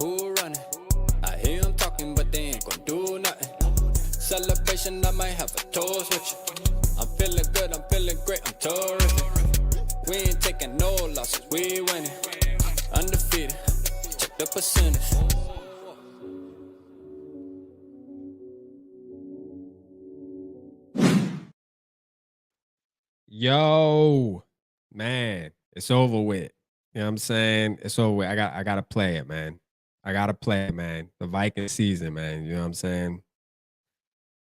Who running? I hear them talking, but they ain't gonna do nothing. Celebration, I might have a toast with you. I'm feeling good, I'm feeling great, I'm terrific. We ain't taking no losses, we winning. Undefeated, check the percentage. Yo, man, it's over with. You know what I'm saying? It's over with. I gotta play it, man. I gotta play it, man. The Viking season, man. You know what I'm saying?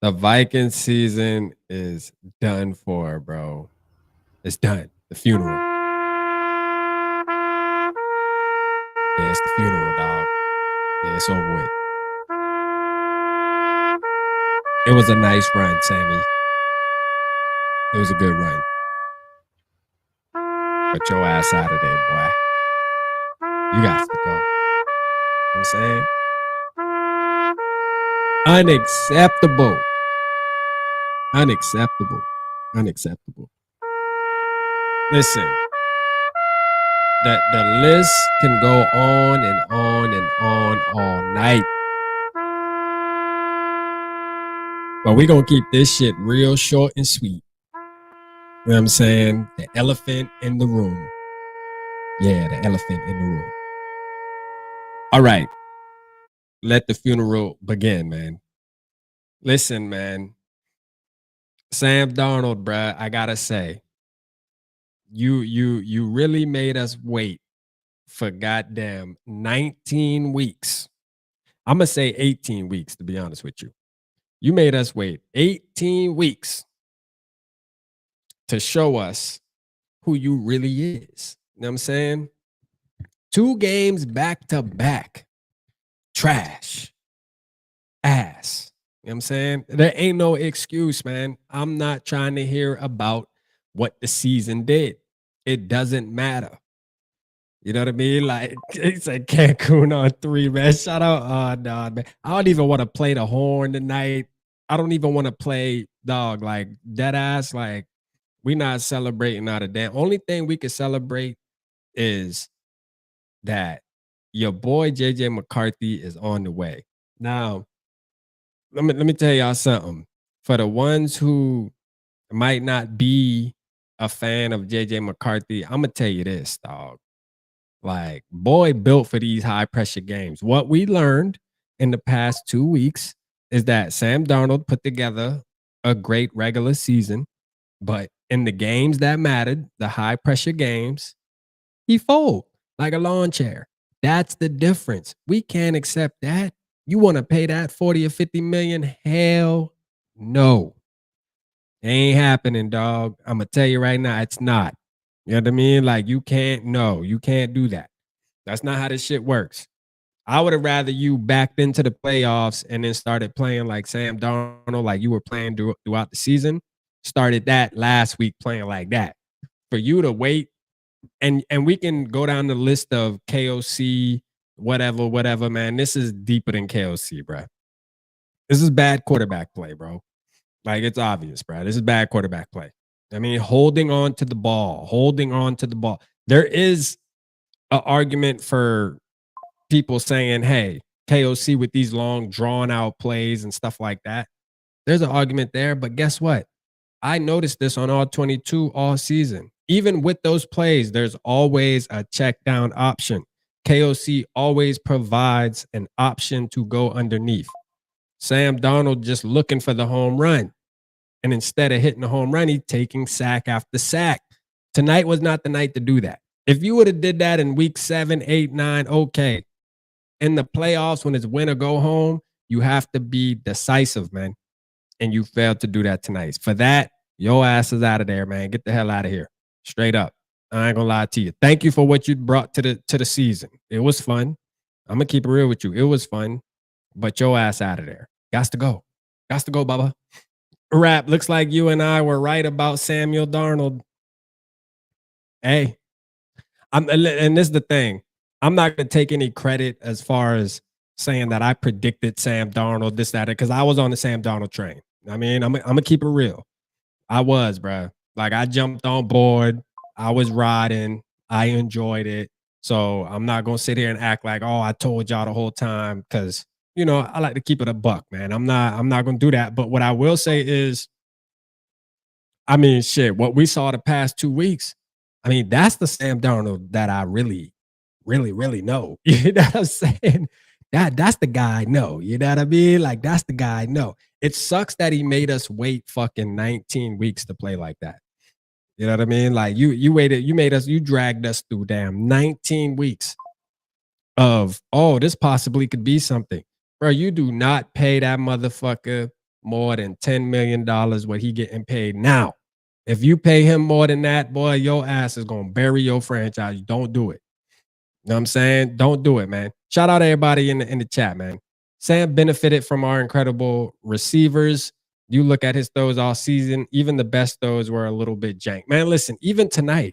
The Viking season is done for, bro. It's done. The funeral. Yeah, it's the funeral, dog. Yeah, it's over with. It was a nice run, Sammy. It was a good run. But your ass out of there, boy. You got to go. You know what I'm saying? Unacceptable. Unacceptable. Unacceptable. Listen, the list can go on and on and on all night. But we're going to keep this shit real short and sweet. You know what I'm saying? The elephant in the room. Yeah, the elephant in the room. All right. Let the funeral begin, man. Listen, man. Sam Darnold, bruh, I gotta say, you really made us wait for goddamn 19 weeks. I'm gonna say 18 weeks, to be honest with you. You made us wait 18 weeks to show us who you really is. You know what I'm saying? 2 games back to back. Trash. Ass. You know what I'm saying? There ain't no excuse, man. I'm not trying to hear about what the season did. It doesn't matter. You know what I mean? Like, it's like Cancun on 3, man. Shout out. Oh, no, man. I don't even want to play the horn tonight. I don't even want to play, dog, like, dead ass. Like, we not celebrating out of damn. Only thing we can celebrate is that your boy JJ McCarthy is on the way. Now, let me tell y'all something. For the ones who might not be a fan of JJ McCarthy, I'm gonna tell you this, dog. Like, boy built for these high pressure games. What we learned in the past 2 weeks is that Sam Darnold put together a great regular season, but in the games that mattered, the high pressure games, he fold like a lawn chair. That's the difference. We can't accept that. You want to pay that 40 or 50 million? Hell no. It ain't happening, dog. I'm going to tell you right now, it's not. You know what I mean? Like, you can't do that. That's not how this shit works. I would have rather you backed into the playoffs and then started playing like Sam Darnold, like you were playing throughout the season. Started that last week playing like that. For you to wait, and we can go down the list of KOC, whatever, man. This is deeper than KOC, bro. This is bad quarterback play, bro. Like, it's obvious, bro. This is bad quarterback play. I mean, holding on to the ball. There is an argument for people saying, hey, KOC with these long, drawn out plays and stuff like that. There's an argument there, but guess what? I noticed this on all 22 all season. Even with those plays, there's always a check down option. KOC always provides an option to go underneath. Sam Darnold just looking for the home run. And instead of hitting the home run, he's taking sack after sack. Tonight was not the night to do that. If you would have did that in week 7, 8, 9, okay. In the playoffs, when it's win or go home, you have to be decisive, man. And you failed to do that tonight. For that, your ass is out of there, man. Get the hell out of here. Straight up. I ain't gonna lie to you. Thank you for what you brought to the season. It was fun. I'm gonna keep it real with you. It was fun, but your ass out of there. Gots to go. Gots to go, Bubba. Rap, looks like you and I were right about Samuel Darnold. Hey, and this is the thing. I'm not gonna take any credit as far as saying that I predicted Sam Darnold, this, that, because I was on the Sam Darnold train. I mean, I'm gonna keep it real. I was, bro. Like, I jumped on board. I was riding. I enjoyed it. So I'm not gonna sit here and act like, oh, I told y'all the whole time, because I like to keep it a buck, man. I'm not gonna do that. But what I will say is, I mean, shit, what we saw the past 2 weeks, I mean, that's the Sam Darnold that I really, really, really know. You know what I'm saying? That's the guy I know. You know what I mean? Like, that's the guy I know. It sucks that he made us wait fucking 19 weeks to play like that. You know what I mean? Like, you waited, you dragged us through damn 19 weeks of, oh, this possibly could be something. Bro, you do not pay that motherfucker more than $10 million what he getting paid now. If you pay him more than that, boy, your ass is gonna bury your franchise. Don't do it. You know what I'm saying? Don't do it, man. Shout out to everybody in the chat, man. Sam benefited from our incredible receivers. You look at his throws all season, even the best throws were a little bit jank. Man, listen, even tonight,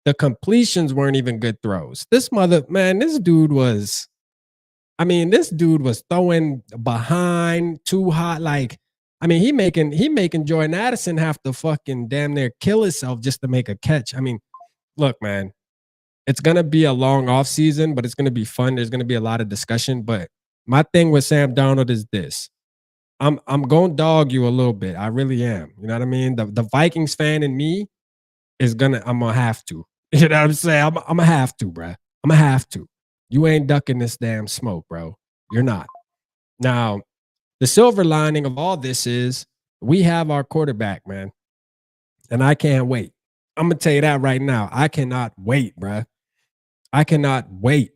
the completions weren't even good throws. This dude was, I mean, this dude was throwing behind too hot. Like, I mean, he making Jordan Addison have to fucking damn near kill himself just to make a catch. I mean, look, man, it's gonna be a long off season, but it's gonna be fun. There's gonna be a lot of discussion. But my thing with Sam Darnold is this. I'm gonna dog you a little bit. I really am. You know what I mean? The Vikings fan in me I'm gonna have to. You know what I'm saying? I'm gonna have to, bruh. I'm gonna have to. You ain't ducking this damn smoke, bro. You're not. Now, the silver lining of all this is we have our quarterback, man. And I can't wait. I'm gonna tell you that right now. I cannot wait, bruh. I cannot wait.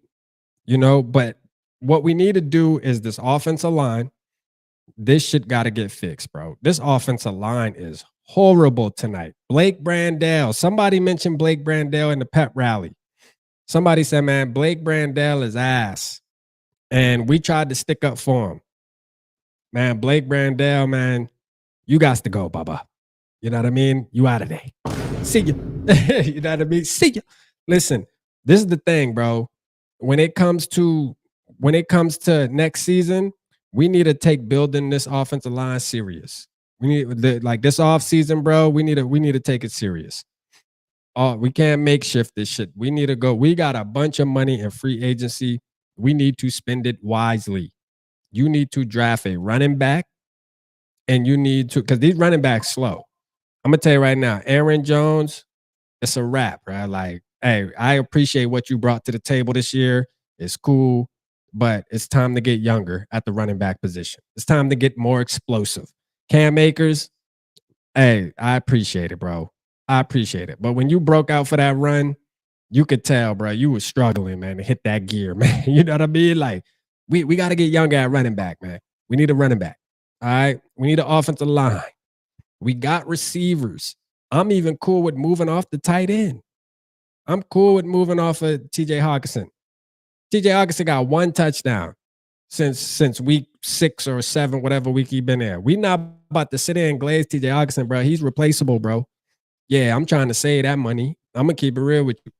But what we need to do is this offensive line. This shit got to get fixed, bro. This offensive line is horrible tonight. Blake Brandell. Somebody mentioned Blake Brandell in the pep rally. Somebody said, man, Blake Brandell is ass. And we tried to stick up for him. Man, Blake Brandell, man, you got to go, Bubba. You know what I mean? You out of there. See ya. You know what I mean? See ya. Listen, this is the thing, bro. When it comes to next season, we need to take building this offensive line serious. We need like this off season, bro. We need to take it serious. Oh, we can't makeshift this shit. We need to go. We got a bunch of money in free agency. We need to spend it wisely. You need to draft a running back, and you need to, because these running backs slow. I'm gonna tell you right now, Aaron Jones, it's a wrap, right? Like, hey, I appreciate what you brought to the table this year. It's cool, but it's time to get younger at the running back position. It's time to get more explosive. Cam Akers, hey, I appreciate it, bro. I appreciate it. But when you broke out for that run, you could tell, bro, you were struggling, man, to hit that gear, man. You know what I mean? Like, we got to get younger at running back, man. We need a running back. All right. We need an offensive line. We got receivers. I'm even cool with moving off the tight end. I'm cool with moving off of TJ Hawkinson. TJ Hawkinson got one touchdown since week 6 or 7, whatever week he been there. We not about to sit there and glaze TJ Hawkinson, bro. He's replaceable, bro. Yeah, I'm trying to save that money. I'm going to keep it real with you.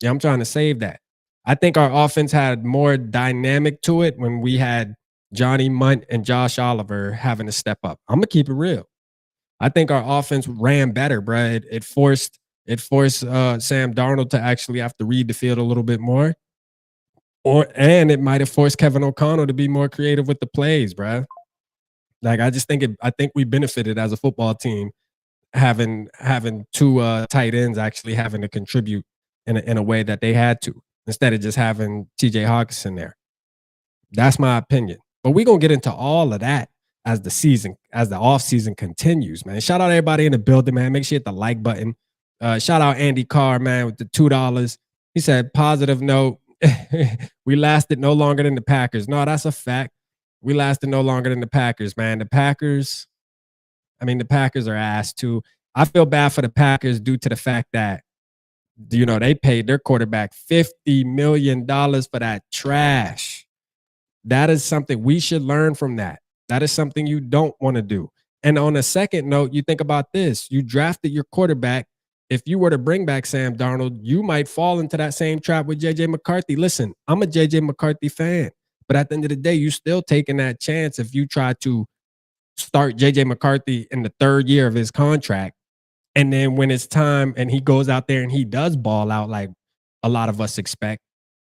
Yeah, I'm trying to save that. I think our offense had more dynamic to it when we had Johnny Munt and Josh Oliver having to step up. I'm going to keep it real. I think our offense ran better, bro. It forced Sam Darnold to actually have to read the field a little bit more. And it might have forced Kevin O'Connell to be more creative with the plays, bro. Like, I think we benefited as a football team having 2 tight ends actually having to contribute in a way that they had to, instead of just having TJ Hawkinson there. That's my opinion. But we're gonna get into all of that as the off season continues, man. Shout out everybody in the building, man. Make sure you hit the like button. Shout out Andy Carr, man, with the $2. He said, positive note, we lasted no longer than the Packers. No, that's a fact. We lasted no longer than the Packers, man. The Packers are ass too. I feel bad for the Packers due to the fact that, they paid their quarterback $50 million for that trash. That is something we should learn from that. That is something you don't want to do. And on a second note, you think about this. You drafted your quarterback. If you were to bring back Sam Darnold, you might fall into that same trap with JJ McCarthy. Listen, I'm a JJ McCarthy fan. But at the end of the day, you're still taking that chance if you try to start JJ McCarthy in the 3rd year of his contract. And then when it's time and he goes out there and he does ball out, like, a lot of us expect.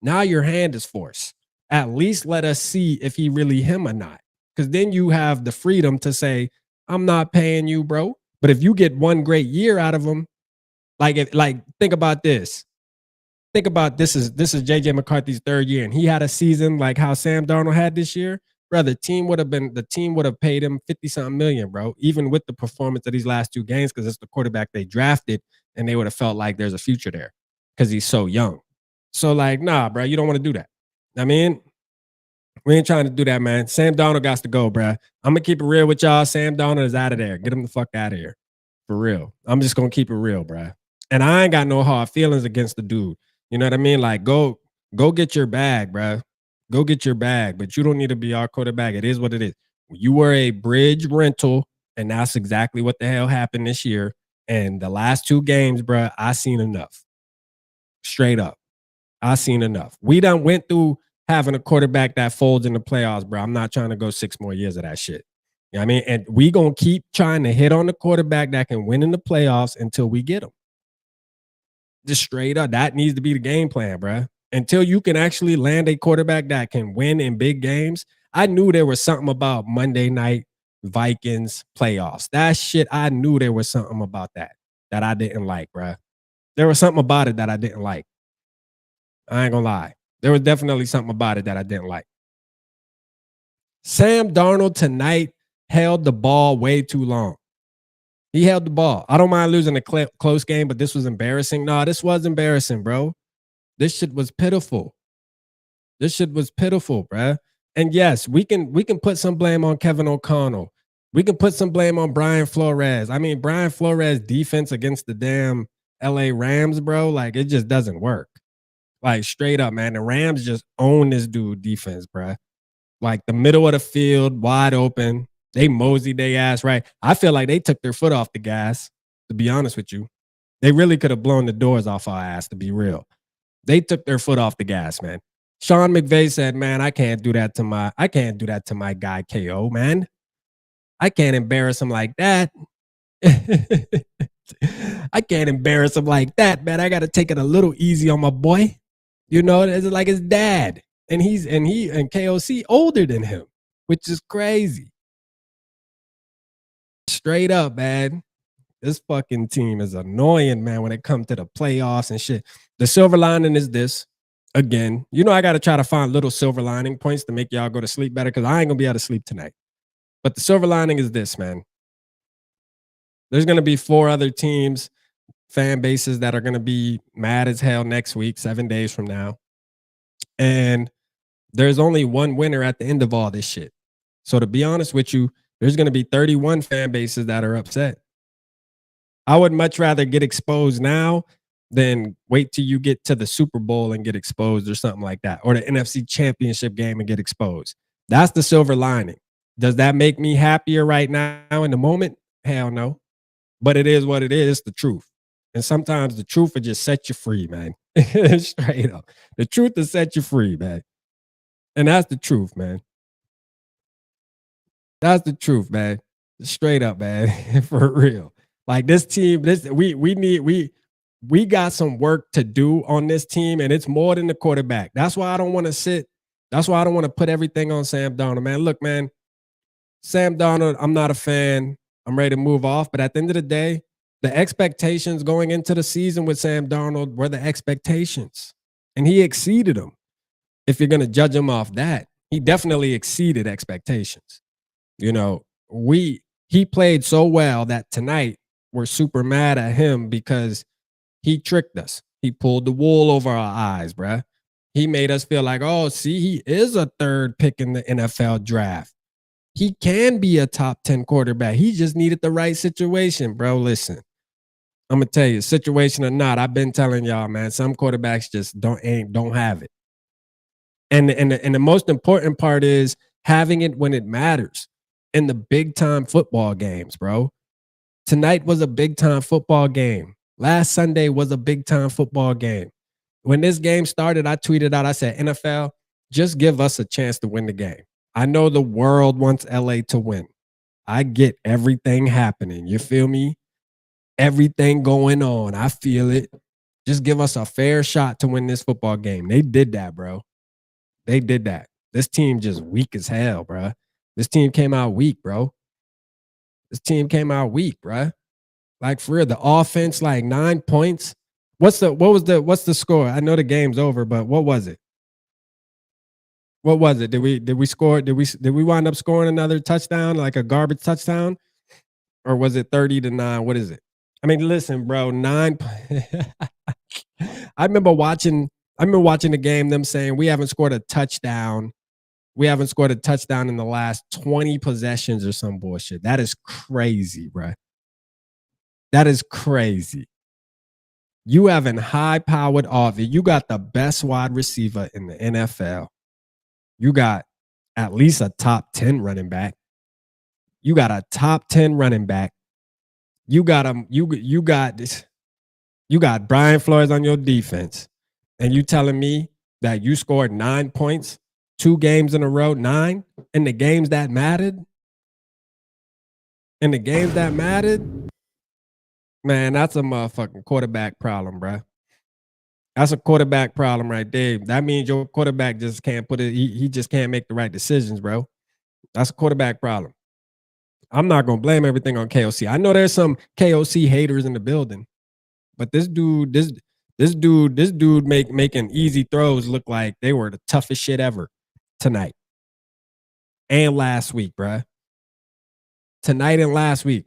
Now your hand is forced. At least let us see if he really him or not. Because then you have the freedom to say, I'm not paying you, bro. But if you get one great year out of him, think about this. Think about this is JJ McCarthy's third year, and he had a season like how Sam Darnold had this year. Bro, the team would have paid him 50-something million, bro, even with the performance of these last two games, because it's the quarterback they drafted, and they would have felt like there's a future there because he's so young. So, like, nah, bro, you don't want to do that. I mean, we ain't trying to do that, man. Sam Darnold got to go, bro. I'm gonna keep it real with y'all. Sam Darnold is out of there. Get him the fuck out of here. For real. I'm just gonna keep it real, bro. And I ain't got no hard feelings against the dude. You know what I mean? Like, go get your bag, bro. Go get your bag, but you don't need to be our quarterback. It is what it is. You were a bridge rental, and that's exactly what the hell happened this year. And the last two games, bro, I seen enough. Straight up. I seen enough. We done went through having a quarterback that folds in the playoffs, bro. I'm not trying to go 6 more years of that shit. You know what I mean? And we gonna keep trying to hit on the quarterback that can win in the playoffs until we get him. Just straight up. That needs to be the game plan, bro. Until you can actually land a quarterback that can win in big games. I knew there was something about Monday night Vikings playoffs. That shit, I knew there was something about that I didn't like, bro. There was something about it that I didn't like. I ain't gonna lie. There was definitely something about it that I didn't like. Sam Darnold tonight held the ball way too long. He held the ball. I don't mind losing a close game, but this was embarrassing. No, this was embarrassing, bro. This shit was pitiful. This shit was pitiful, bro. And yes, we can put some blame on Kevin O'Connell. We can put some blame on Brian Flores. I mean, Brian Flores' defense against the damn LA Rams, bro, like it just doesn't work. Like straight up, man. The Rams just own this dude defense, bro. Like the middle of the field, wide open. They moseyed their ass right. I feel like they took their foot off the gas, to be honest with you. They really could have blown the doors off our ass, to be real. They took their foot off the gas, man. Sean McVay said, man, I can't do that to my guy KO, man. I can't embarrass him like that. I can't embarrass him like that, man. I gotta take it a little easy on my boy. You know, it's like his dad. And he and KOC older than him, which is crazy. Straight up, man. This fucking team is annoying, man, when it comes to the playoffs and shit. The silver lining is this. Again, you know, I got to try to find little silver lining points to make y'all go to sleep better because I ain't going to be able to sleep tonight. But the silver lining is this, man. There's going to be 4 other teams, fan bases that are going to be mad as hell next week, 7 days from now. And there's only one winner at the end of all this shit. So to be honest with you, there's going to be 31 fan bases that are upset. I would much rather get exposed now than wait till you get to the Super Bowl and get exposed or something like that, or the NFC Championship game and get exposed. That's the silver lining. Does that make me happier right now in the moment? Hell no. But it is what it is. It's the truth. And sometimes the truth will just set you free, man. Straight up. The truth will set you free, man. And that's the truth, man. That's the truth, man. Straight up, man. For real. Like this team, we got some work to do on this team, and it's more than the quarterback. That's why I don't want to sit. That's why I don't want to put everything on Sam Darnold, man. Look, man, Sam Darnold, I'm not a fan. I'm ready to move off. But at the end of the day, the expectations going into the season with Sam Darnold were the expectations, and he exceeded them. If you're going to judge him off that, he definitely exceeded expectations. You know, he played so well that tonight we're super mad at him because he tricked us. He pulled the wool over our eyes, bruh. He made us feel like, oh, see, he is a 3rd pick in the NFL draft. He can be a top 10 quarterback. He just needed the right situation, bro. Listen, I'm going to tell you, situation or not, I've been telling y'all, man, some quarterbacks just don't have it. And the most important part is having it when it matters in the big time football games, bro. Tonight was a big time football game. Last Sunday was a big time football game. When this game started, I tweeted out, I said, NFL, just give us a chance to win the game. I know the world wants LA to win. I get everything happening. You feel me? Everything going on. I feel it. Just give us a fair shot to win this football game. They did that, bro. They did that. This team just weak as hell, bro. This team came out weak, bro. This team came out weak, bro. Like for real, the offense, like 9 points. What's the score? I know the game's over, but what was it? What was it? Did we score? Did we wind up scoring another touchdown, like a garbage touchdown? Or was it 30-9? What is it? I mean, listen, bro, 9. I remember watching the game, them saying we haven't scored a touchdown. We haven't scored a touchdown in the last 20 possessions or some bullshit. That is crazy, bro. That is crazy. You have a high-powered offense. You got the best wide receiver in the NFL. You got at least a top 10 running back. You got a top 10 running back. You got Brian Flores on your defense. And you telling me that you scored 9 points 2 games in a row, 9 in the games that mattered? In the games that mattered? Man, that's a motherfucking quarterback problem, bro. That's a quarterback problem right there. That means your quarterback just can't put it, he just can't make the right decisions, bro. That's a quarterback problem. I'm not gonna blame everything on KOC. I know there's some KOC haters in the building, but this dude making easy throws look like they were the toughest shit ever tonight and last week, bruh. Tonight and last week.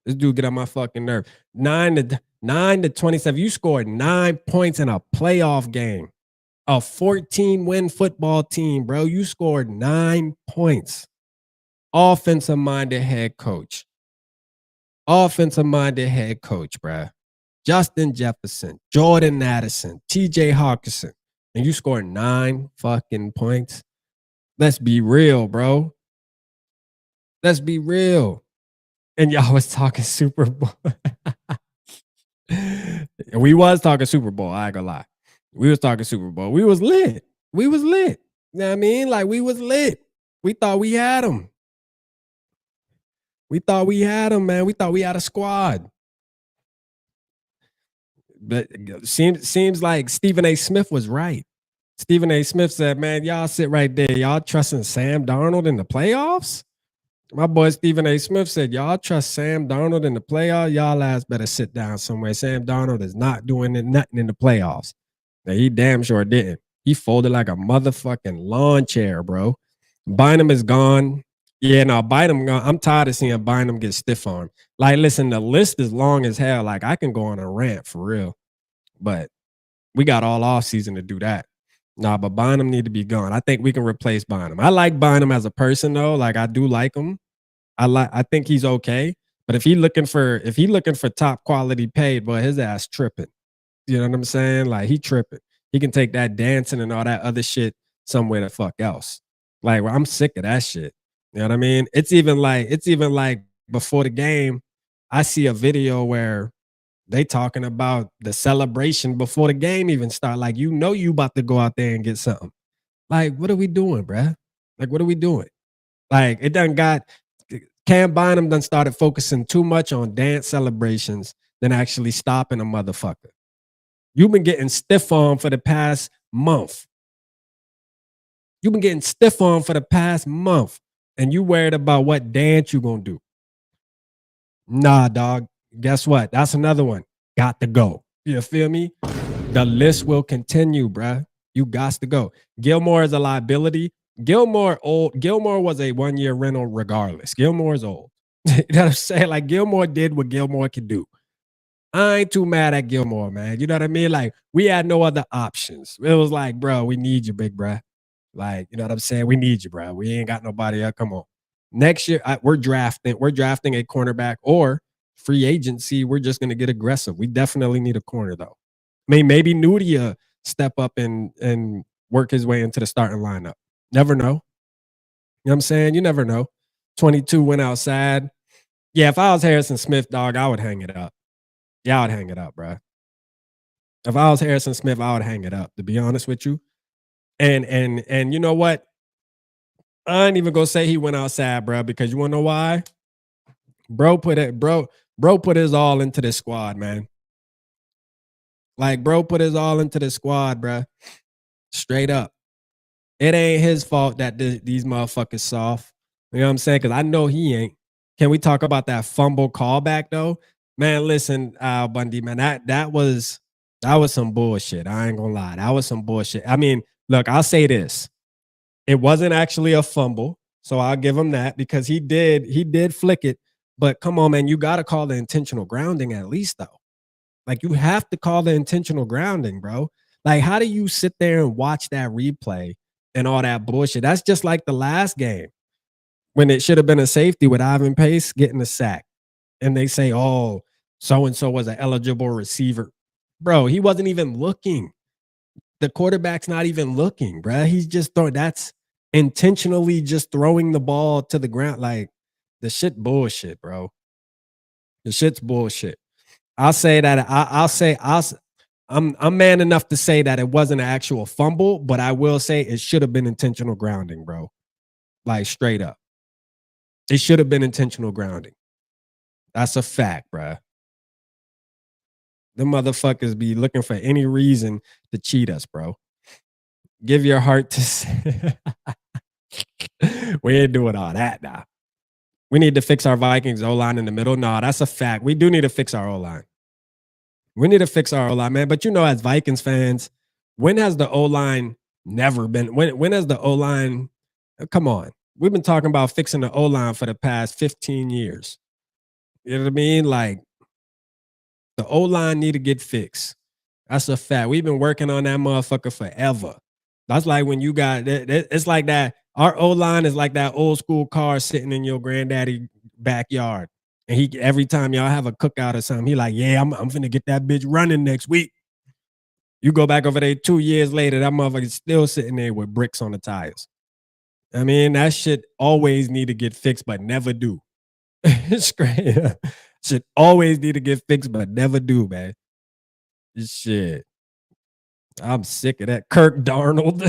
This dude get on my fucking nerve. 9-27. You scored 9 points in a playoff game. A 14-win football team, bro. You scored 9 points. Offensive-minded head coach. Offensive-minded head coach, bruh. Justin Jefferson, Jordan Addison, TJ Hawkinson. And you scored 9 fucking points. Let's be real, bro. Let's be real. And y'all was talking Super Bowl. We was talking Super Bowl. I ain't gonna lie. We was talking Super Bowl. We was lit. We was lit. You know what I mean? Like, we was lit. We thought we had them. We thought we had them, man. We thought we had a squad. But seems like Stephen A. Smith was right. Stephen A. Smith said, man, y'all sit right there. Y'all trusting Sam Darnold in the playoffs? My boy Stephen A. Smith said, y'all trust Sam Darnold in the playoffs? Y'all ass better sit down somewhere. Sam Darnold is not doing nothing in the playoffs. Now, he damn sure didn't. He folded like a motherfucking lawn chair, bro. Bynum is gone. Yeah, no, Bynum gone. I'm tired of seeing Bynum get stiff armed. Like, listen, the list is long as hell. Like, I can go on a rant for real. But we got all offseason to do that. Nah, but Bynum need to be gone. I think we can replace Bynum. I like Bynum as a person, though. Like, I do like him. I think he's okay. But if he looking for top quality paid, boy, his ass tripping. You know what I'm saying? Like, he tripping. He can take that dancing and all that other shit somewhere the fuck else. Like, well, I'm sick of that shit. You know what I mean? It's even like before the game, I see a video where they talking about the celebration before the game even start. Like, you know, you about to go out there and get something. Like, what are we doing, bruh? Like, what are we doing? Like, it done got Cam Bynum done started focusing too much on dance celebrations than actually stopping a motherfucker. You've been getting stiff on for the past month. You've been getting stiff on for the past month. And you worried about what dance you gonna do. Nah, dog. Guess what? That's another one. Got to go. You feel me? The list will continue, bruh. You got to go. Gilmore is a liability. Gilmore was a 1-year rental regardless. Gilmore is old. You know what I'm saying? Like, Gilmore did what Gilmore could do. I ain't too mad at Gilmore, man. You know what I mean? Like, we had no other options. It was like, bro, we need you, big bruh. Like, you know what I'm saying? We need you, bro. We ain't got nobody else. Come on. Next year, we're drafting a cornerback or free agency. We're just going to get aggressive. We definitely need a corner, though. I mean, maybe Nudia step up and work his way into the starting lineup. Never know. You know what I'm saying? You never know. 22 went outside. Yeah, if I was Harrison Smith, dog, I would hang it up. Yeah, I would hang it up, bro. If I was Harrison Smith, I would hang it up, to be honest with you. And you know what? I ain't even gonna say he went outside, bro, because you wanna know why? Bro put his all into this squad, man. Like, bro put his all into the squad, bro. Straight up. It ain't his fault that these motherfuckers soft. You know what I'm saying? Because I know he ain't. Can we talk about that fumble callback though? Man, listen, Bundy, man, that was some bullshit. I ain't gonna lie. That was some bullshit. I mean, look, I'll say this. It wasn't actually a fumble, so I'll give him that because he did flick it. But come on, man, you gotta call the intentional grounding at least though. Like you have to call the intentional grounding, bro. Like, how do you sit there and watch that replay and all that bullshit? That's just like the last game when it should have been a safety with Ivan Pace getting the sack. And they say, oh, so-and-so was an eligible receiver. Bro, he wasn't even looking. The quarterback's not even looking, bro. He's just throwing. That's intentionally just throwing the ball to the ground. Like, the shit bullshit, bro. The shit's bullshit. I'll say that I'm man enough to say that it wasn't an actual fumble, but I will say it should have been intentional grounding, bro. Like straight up. It should have been intentional grounding. That's a fact, bro. The motherfuckers be looking for any reason to cheat us, bro. Give your heart to we ain't doing all that now. We need to fix our Vikings O-line in the middle. No, that's a fact. We do need to fix our O-line. We need to fix our O-line, man. But you know, as Vikings fans, when has the O-line never been? When has the O-line? Come on, we've been talking about fixing the O-line for the past 15 years. You know what I mean? Like the O-line need to get fixed. That's a fact. We've been working on that motherfucker forever. That's like when you got it's like that. Our O-line is like that old school car sitting in your granddaddy backyard. And he every time y'all have a cookout or something, he like, yeah, I'm finna get that bitch running next week. You go back over there 2 years later, that motherfucker's still sitting there with bricks on the tires. I mean, that shit always need to get fixed, but never do. It's great. Should always need to get fixed, but never do, man. Shit. I'm sick of that. Kirk Darnold.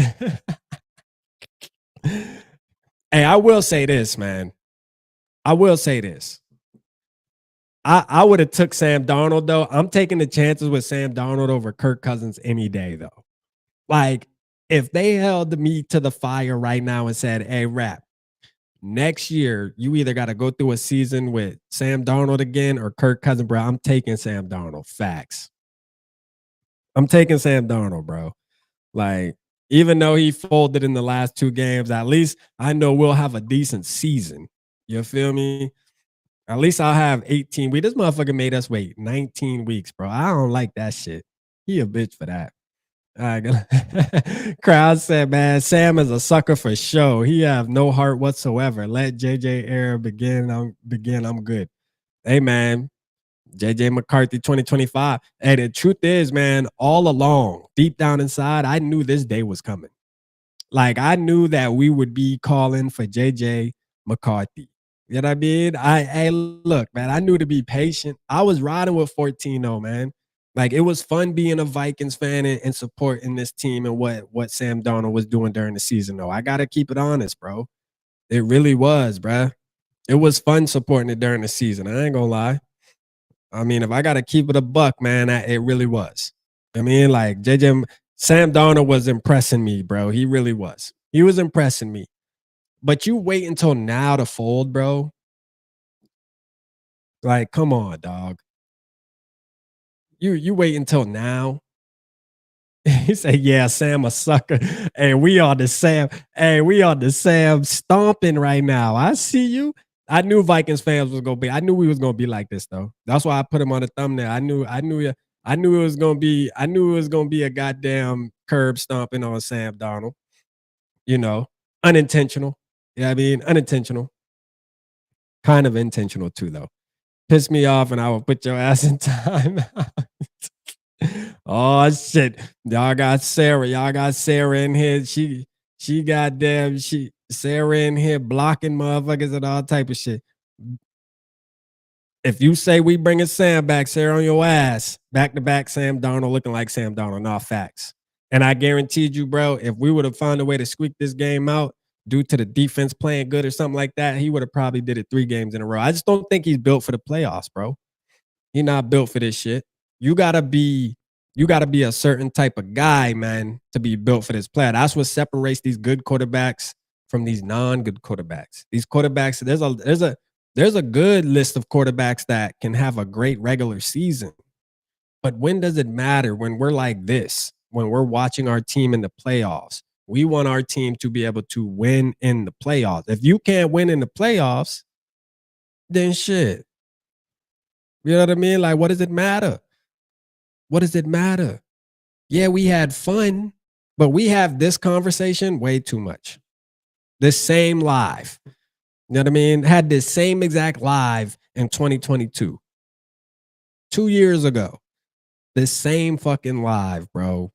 Hey, I will say this, man. I will say this. I would have took Sam Darnold, though. I'm taking the chances with Sam Darnold over Kirk Cousins any day, though. Like, if they held me to the fire right now and said, hey, Rap, next year, you either got to go through a season with Sam Darnold again or Kirk Cousins, bro. I'm taking Sam Darnold. Facts. I'm taking Sam Darnold, bro. Like, even though he folded in the last 2 games, at least I know we'll have a decent season. You feel me? At least I'll have 18 weeks. This motherfucker made us wait 19 weeks, bro. I don't like that shit. He a bitch for that. All right. Crowd said, man, Sam is a sucker for show. He have no heart whatsoever. Let JJ era begin. I'm good. Hey, man. JJ McCarthy 2025. And the truth is, man, all along, deep down inside, I knew this day was coming. Like, I knew that we would be calling for JJ McCarthy. You know what I mean? Hey, look, man, I knew to be patient. I was riding with 14-0, man. Like, it was fun being a Vikings fan and supporting this team and what Sam Darnold was doing during the season, though. I got to keep it honest, bro. It really was, bro. It was fun supporting it during the season. I ain't gonna lie. I mean, if I got to keep it a buck, man, it really was. I mean, like, Sam Darnold was impressing me, bro. He really was. He was impressing me. But you wait until now to fold, bro. Like, come on, dog. You wait until now. He said, yeah, Sam a sucker. Hey, we on the Sam stomping right now. I see you. I knew Vikings fans was gonna be. I knew we was gonna be like this though. That's why I put him on the thumbnail. I knew it was gonna be. I knew it was gonna be a goddamn curb stomping on Sam Darnold. You know, unintentional. Yeah, I mean, unintentional. Kind of intentional too, though. Piss me off, and I will put your ass in time. Oh shit! Y'all got Sarah. Y'all got Sarah in here. She goddamn Sarah in here blocking motherfuckers and all type of shit. If you say we bringing Sam back, Sarah on your ass. Back to back, Sam Darnold looking like Sam Darnold. Not facts. And I guaranteed you, bro, if we would have found a way to squeak this game out due to the defense playing good or something like that, he would have probably did it 3 games in a row. I just don't think he's built for the playoffs, bro. He's not built for this shit. You gotta be You got to be a certain type of guy, man, to be built for this player. That's what separates these good quarterbacks from these non-good quarterbacks. These quarterbacks, there's a good list of quarterbacks that can have a great regular season. But when does it matter when we're like this? When we're watching our team in the playoffs, we want our team to be able to win in the playoffs. If you can't win in the playoffs, then shit. You know what I mean? Like, what does it matter? What does it matter? Yeah, we had fun, but we have this conversation way too much. This same live. You know what I mean? Had this same exact live in 2022. 2 years ago. This same fucking live, bro,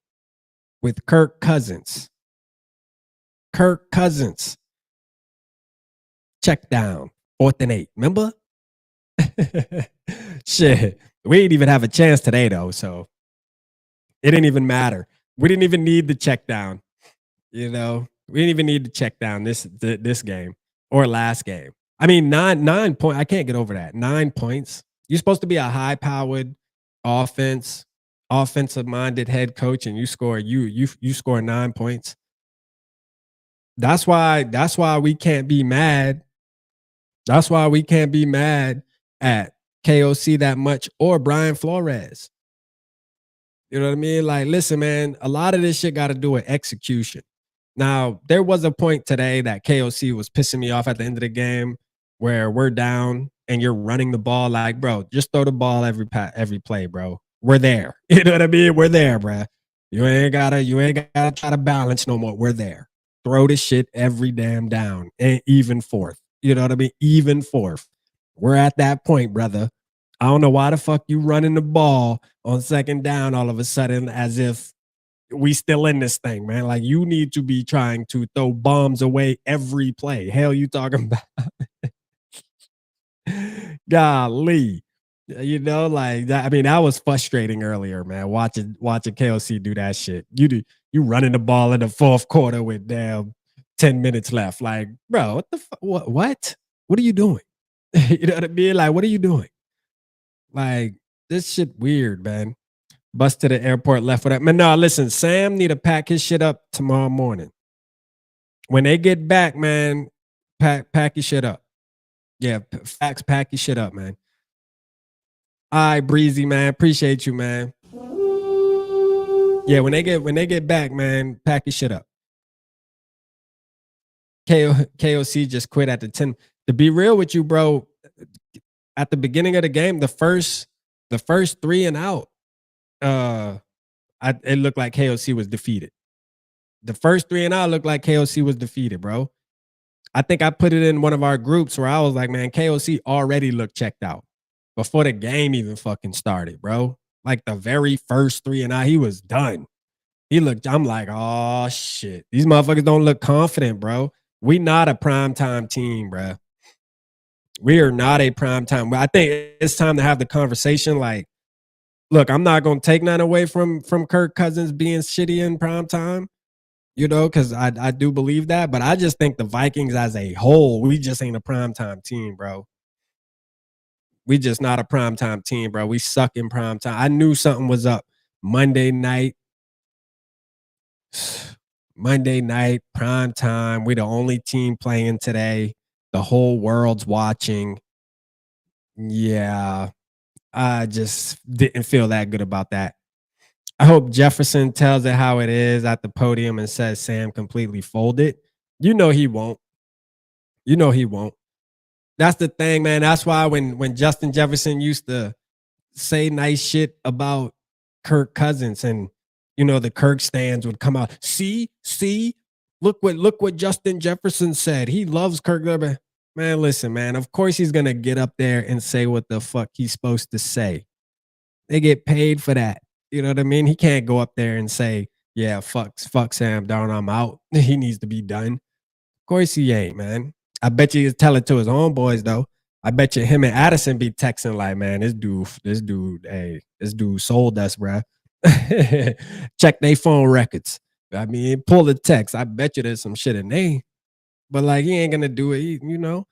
with Kirk Cousins. Kirk Cousins. Check down. 4th and 8. Remember? Shit. We didn't even have a chance today, though, so it didn't even matter. We didn't even need the check down. You know, we didn't even need to check down this game or last game. I mean, 9 points. I can't get over that. 9 points. You're supposed to be a high-powered offensive-minded head coach, and you score 9 points. That's why we can't be mad. That's why we can't be mad at KOC that much or Brian Flores. You know what I mean? Like, listen, man, a lot of this shit got to do with execution. Now, there was a point today that KOC was pissing me off at the end of the game where we're down and you're running the ball. Like, bro, just throw the ball every play, bro. We're there. You know what I mean? We're there, bro. You ain't gotta try to balance no more. We're there. Throw the shit every damn down and even fourth. You know what I mean? Even fourth. We're at that point, brother. I don't know why the fuck you running the ball on 2nd down all of a sudden as if we still in this thing, man. Like, you need to be trying to throw bombs away every play. Hell you talking about? Golly. You know, like that. I mean, that was frustrating earlier, man. Watching KOC do that shit. You running the ball in the 4th quarter with damn 10 minutes left. Like, bro, what the fuck? What? What are you doing? You know what I mean? Like, what are you doing? Like, this shit weird, man. Bus to the airport left with that. Man, no, listen, Sam need to pack his shit up tomorrow morning. When they get back, man, pack your shit up. Yeah, facts, pack your shit up, man. All right, Breezy, man. Appreciate you, man. Yeah, when they get back, man, pack your shit up. KOC just quit at the 10. To be real with you, bro, at the beginning of the game, the first 3 and out, it looked like KOC was defeated. The first 3 and out looked like KOC was defeated, bro. I think I put it in one of our groups where I was like, man, KOC already looked checked out before the game even fucking started, bro. Like the very first 3 and out, he was done. I'm like, oh shit. These motherfuckers don't look confident, bro. We not a primetime team, bro. We are not a primetime. I think it's time to have the conversation. Like, look, I'm not gonna take none away from Kirk Cousins being shitty in primetime, you know, because I do believe that. But I just think the Vikings as a whole, we just ain't a primetime team, bro. We just not a primetime team, bro. We suck in primetime. I knew something was up Monday night. Monday night, prime time. We're the only team playing today. The whole world's watching. Yeah, I just didn't feel that good about that. I hope Jefferson tells it how it is at the podium and says Sam completely folded. You know he won't. You know he won't. That's the thing, man. That's why when Justin Jefferson used to say nice shit about Kirk Cousins and, you know, the Kirk stands would come out. See, look what Justin Jefferson said. He loves Kirk. Man, listen, man. Of course he's gonna get up there and say what the fuck he's supposed to say. They get paid for that. You know what I mean? He can't go up there and say, yeah, fuck Sam Darnold, I'm out. He needs to be done. Of course he ain't, man. I bet you he's telling to his own boys though. I bet you him and Addison be texting like, man, this dude sold us, bruh. Check their phone records. I mean, pull the text. I bet you there's some shit in there. But like, he ain't gonna do it. You know,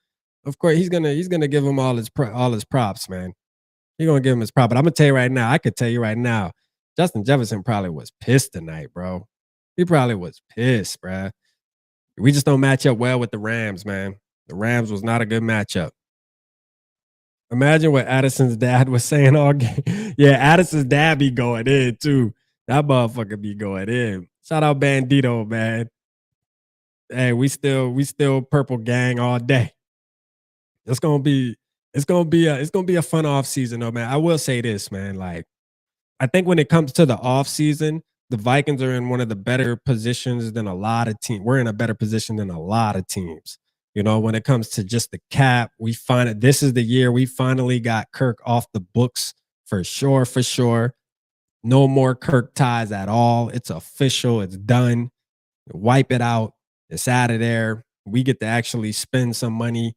of course he's gonna give him all his props, man. He's gonna give him his prop. But I'm gonna tell you right now. I could tell you right now. Justin Jefferson probably was pissed tonight, bro. He probably was pissed, bruh. We just don't match up well with the Rams, man. The Rams was not a good matchup. Imagine what Addison's dad was saying all game. Yeah, Addison's dad be going in too. That motherfucker be going in. Shout out Bandito, man. Hey, we still purple gang all day. It's gonna be a fun off season though, man. I will say this, man. Like, I think when it comes to the off season, the Vikings are in one of the better positions than a lot of teams. We're in a better position than a lot of teams. You know, when it comes to just the cap, this is the year we finally got Kirk off the books for sure, for sure. No more Kirk ties at all. It's official. It's done. Wipe it out. It's out of there. We get to actually spend some money.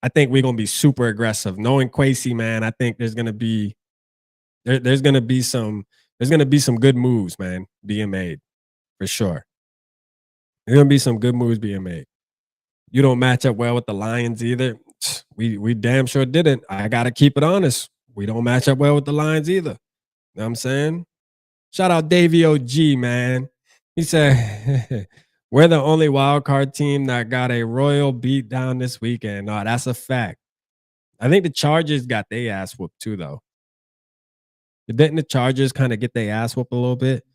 I think we're gonna be super aggressive. Knowing Kwesi, man, I think there's gonna be some good moves, man, being made for sure. There's gonna be some good moves being made. You don't match up well with the Lions either. We damn sure didn't. I gotta keep it honest. We don't match up well with the Lions either. You know what I'm saying? Shout out Davey OG, man. He said, we're the only wild card team that got a royal beat down this weekend. No, that's a fact. I think the Chargers got their ass whooped too, though. Didn't the Chargers kind of get their ass whooped a little bit?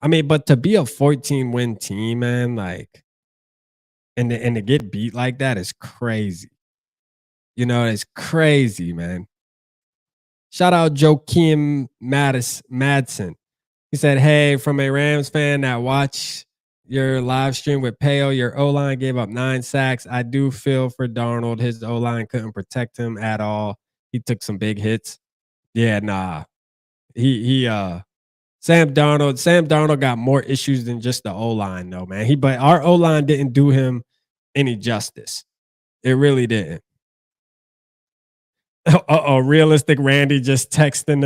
I mean, but to be a 14-win team, man, like, and to get beat like that is crazy. You know, it's crazy, man. Shout out Joakim Madsen. He said, hey, from a Rams fan that watched your live stream with Peo, your O-line gave up 9 sacks. I do feel for Darnold. His O-line couldn't protect him at all. He took some big hits. Yeah, nah. Sam Darnold got more issues than just the O-line, though, man. But our O-line didn't do him any justice. It really didn't. Realistic Randy just texting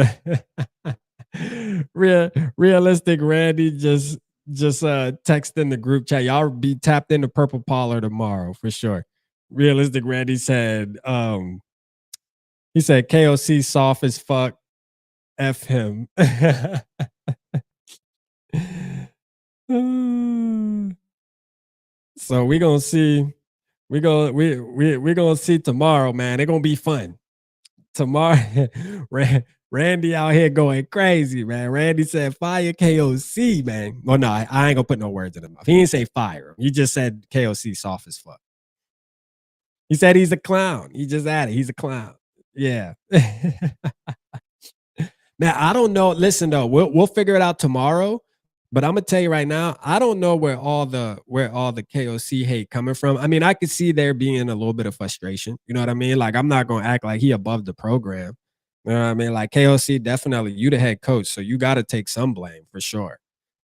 realistic Randy just texting the group chat. Y'all be tapped into Purple Parlor tomorrow for sure. Realistic Randy said, he said KOC soft as fuck. F him. So we gonna see. We're gonna see tomorrow, man. It's gonna be fun. Tomorrow, Randy out here going crazy, man. Randy said fire KOC, man. Well, no, I ain't gonna put no words in his mouth. He didn't say fire him. He just said KOC soft as fuck. He said he's a clown. He just added he's a clown. Yeah. Man, I don't know. Listen though, we'll figure it out tomorrow. But I'm gonna tell you right now, I don't know where all the KOC hate coming from. I mean, I could see there being a little bit of frustration. You know what I mean? Like, I'm not gonna act like he above the program. You know what I mean? Like, KOC, definitely, you the head coach, so you got to take some blame for sure.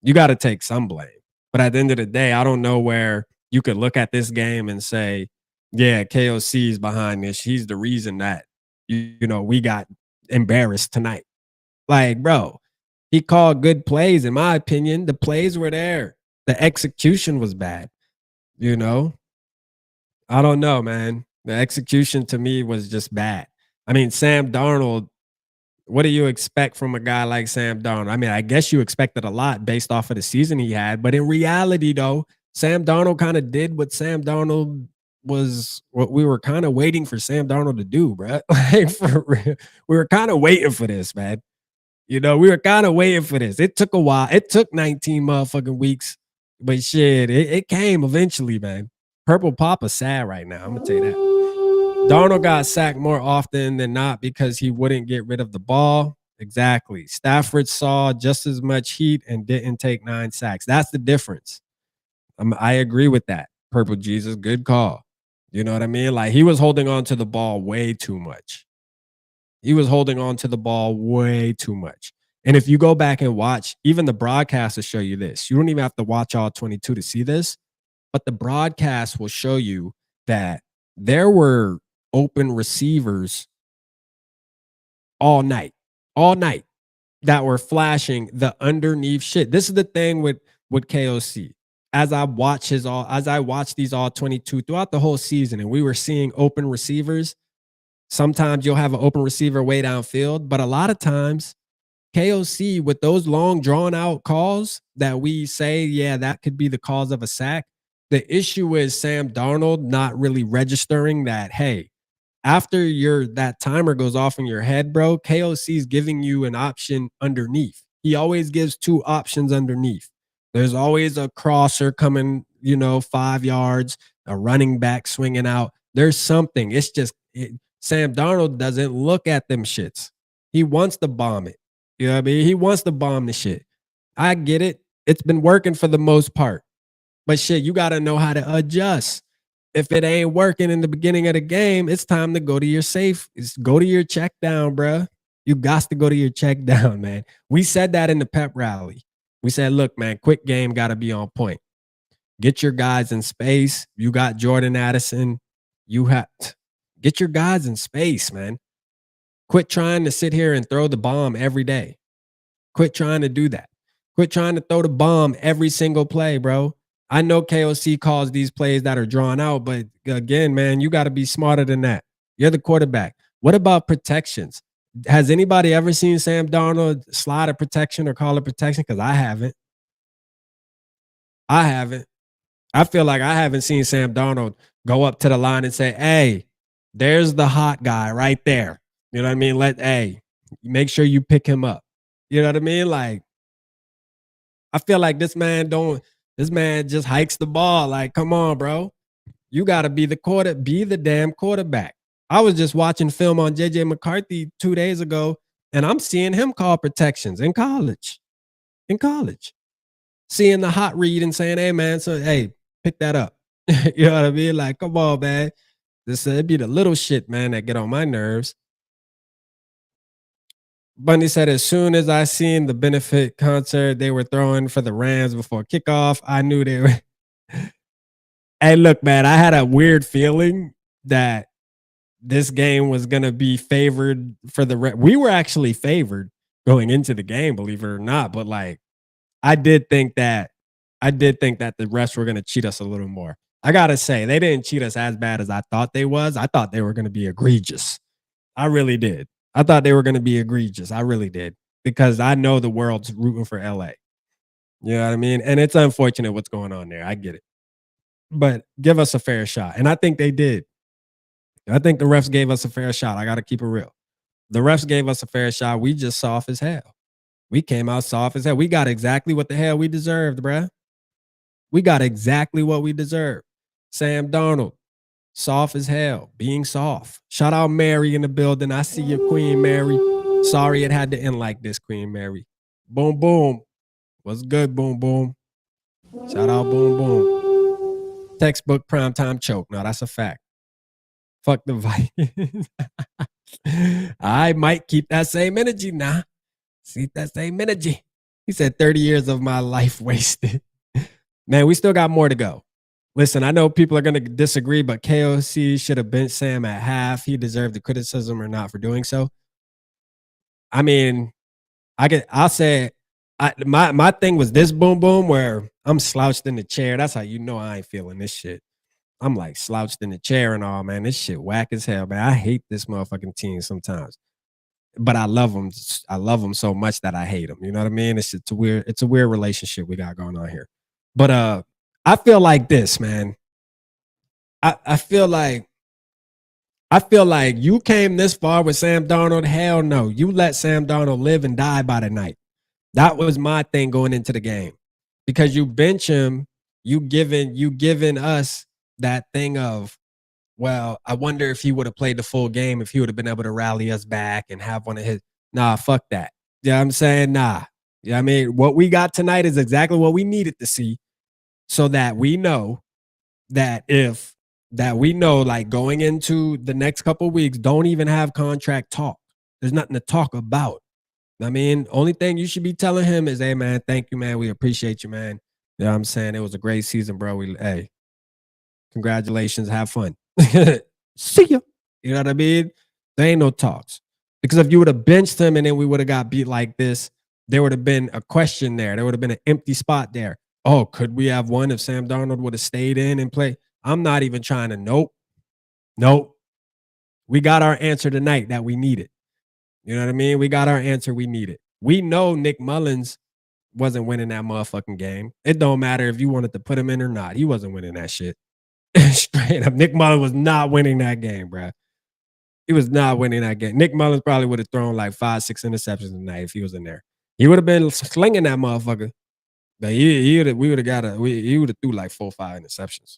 You got to take some blame. But at the end of the day, I don't know where you could look at this game and say, yeah, KOC is behind this. He's the reason that you know we got embarrassed tonight. Like, bro. He called good plays, in my opinion. The plays were there. The execution was bad. You know? I don't know, man. The execution to me was just bad. I mean, Sam Darnold, what do you expect from a guy like Sam Darnold? I mean, I guess you expected a lot based off of the season he had. But in reality, though, Sam Darnold kind of did what Sam Darnold was, what we were kind of waiting for Sam Darnold to do, bro. Like, for real. We were kind of waiting for this, man. You know, we were kind of waiting for this. It took a while. It took 19 motherfucking weeks. But shit, it came eventually, man. Purple Papa sad right now. I'm going to tell you that. Darnold got sacked more often than not because he wouldn't get rid of the ball. Exactly. Stafford saw just as much heat and didn't take 9 sacks. That's the difference. I agree with that. Purple Jesus, good call. You know what I mean? Like, he was holding on to the ball way too much. He was holding on to the ball way too much. And if you go back and watch, even the broadcast will show you this. You don't even have to watch all 22 to see this, but the broadcast will show you that there were open receivers all night that were flashing the underneath shit. This is the thing with KOC. As I watch these all 22 throughout the whole season, and we were seeing open receivers. Sometimes you'll have an open receiver way downfield, but a lot of times KOC with those long drawn out calls that we say, yeah, that could be the cause of a sack. The issue is Sam Darnold not really registering that, hey, after that timer goes off in your head, bro, KOC is giving you an option underneath. He always gives two options underneath. There's always a crosser coming, 5 yards, a running back swinging out. There's something. It's just Sam Darnold doesn't look at them shits. He wants to bomb it. You know what I mean? He wants to bomb the shit. I get it. It's been working for the most part. But shit, you got to know how to adjust. If it ain't working in the beginning of the game, it's time to go to your safe. Go to your check down, bro. You got to go to your check down, man. We said that in the pep rally. We said, look, man, quick game got to be on point. Get your guys in space. You got Jordan Addison. Get your guys in space, man. Quit trying to sit here and throw the bomb every day. Quit trying to do that. Quit trying to throw the bomb every single play, bro. I know KOC calls these plays that are drawn out, but again, man, you got to be smarter than that. You're the quarterback. What about protections? Has anybody ever seen Sam Darnold slide a protection or call a protection? Because I haven't. I feel like I haven't seen Sam Darnold go up to the line and say, hey, there's the hot guy right there. You know what I mean? Make sure you pick him up. You know what I mean? Like, I feel like this man just hikes the ball. Like, come on, bro. You got to be the damn quarterback. I was just watching film on JJ McCarthy 2 days ago, and I'm seeing him call protections in college. Seeing the hot read and saying, hey, man, pick that up. You know what I mean? Like, come on, man. It'd be the little shit, man, that get on my nerves. Bundy said, as soon as I seen the benefit concert they were throwing for the Rams before kickoff, I knew they were. Hey, look, man, I had a weird feeling that this game was going to be favored for the Rams. We were actually favored going into the game, believe it or not. But like, I did think that the refs were going to cheat us a little more. I got to say, they didn't cheat us as bad as I thought they was. I thought they were going to be egregious. I really did. I thought they were going to be egregious. I really did. Because I know the world's rooting for LA. You know what I mean? And it's unfortunate what's going on there. I get it. But give us a fair shot. And I think they did. I think the refs gave us a fair shot. I got to keep it real. The refs gave us a fair shot. We just soft as hell. We came out soft as hell. We got exactly what the hell we deserved, bruh. We got exactly what we deserved. Sam Darnold, soft as hell, being soft. Shout out Mary in the building. I see you, Queen Mary. Sorry it had to end like this, Queen Mary. Boom, boom. What's good, boom, boom? Shout out, boom, boom. Textbook primetime choke. No, that's a fact. Fuck the Vikings. I might keep that same energy now. See that same energy. He said 30 years of my life wasted. Man, we still got more to go. Listen, I know people are going to disagree, but KOC should have benched Sam at half. He deserved the criticism or not for doing so. I mean, I'll say my thing was this boom boom where I'm slouched in the chair. That's how you know I ain't feeling this shit. I'm like slouched in the chair and all, man. This shit whack as hell, man. I hate this motherfucking team sometimes. But I love them. I love them so much that I hate them. You know what I mean? It's a weird relationship we got going on here. But I feel like this, man. I feel like you came this far with Sam Darnold. Hell no. You let Sam Darnold live and die by the night. That was my thing going into the game. Because you bench him, you giving us that thing of, well, I wonder if he would have played the full game, if he would have been able to rally us back and have one of his. Nah, fuck that. You know what I'm saying? Nah. You know what I mean? What we got tonight is exactly what we needed to see so that we know that like going into the next couple of weeks, don't even have contract talk. There's nothing to talk about. I mean, only thing you should be telling him is, hey, man, thank you, man. We appreciate you, man. You know what I'm saying? It was a great season, bro. Hey, congratulations. Have fun. See ya. You know what I mean? There ain't no talks. Because if you would have benched him and then we would have got beat like this, there would have been a question there. There would have been an empty spot there. Oh, could we have won if Sam Darnold would have stayed in and played? I'm not even trying to. Nope. We got our answer tonight that we needed. You know what I mean? We got our answer we needed. We know Nick Mullins wasn't winning that motherfucking game. It don't matter if you wanted to put him in or not. He wasn't winning that shit. Straight up, Nick Mullins was not winning that game, bro. He was not winning that game. Nick Mullins probably would have thrown like 5, 6 interceptions tonight if he was in there. He would have been slinging that motherfucker. But he would have threw like 4 or 5 interceptions.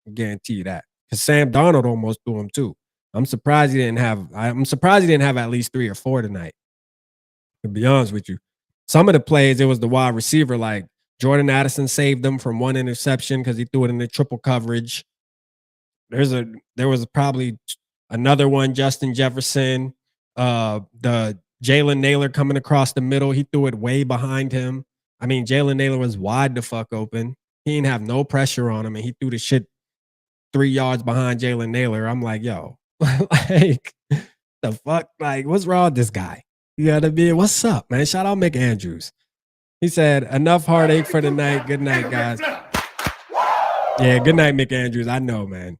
I guarantee you that. Because Sam Darnold almost threw him too. I'm surprised he didn't have at least 3 or 4 tonight. To be honest with you. Some of the plays, it was the wide receiver, like Jordan Addison saved them from 1 interception because he threw it in the triple coverage. There was probably another one, Justin Jefferson, the Jalen Naylor coming across the middle. He threw it way behind him. I mean, Jalen Naylor was wide the fuck open. He didn't have no pressure on him, and he threw the shit 3 yards behind Jalen Naylor. I'm like, yo, like, the fuck? Like, what's wrong with this guy? You gotta be, what's up, man? Shout out Mick Andrews. He said, enough heartache for the night. Good night, guys. Yeah, good night, Mick Andrews. I know, man.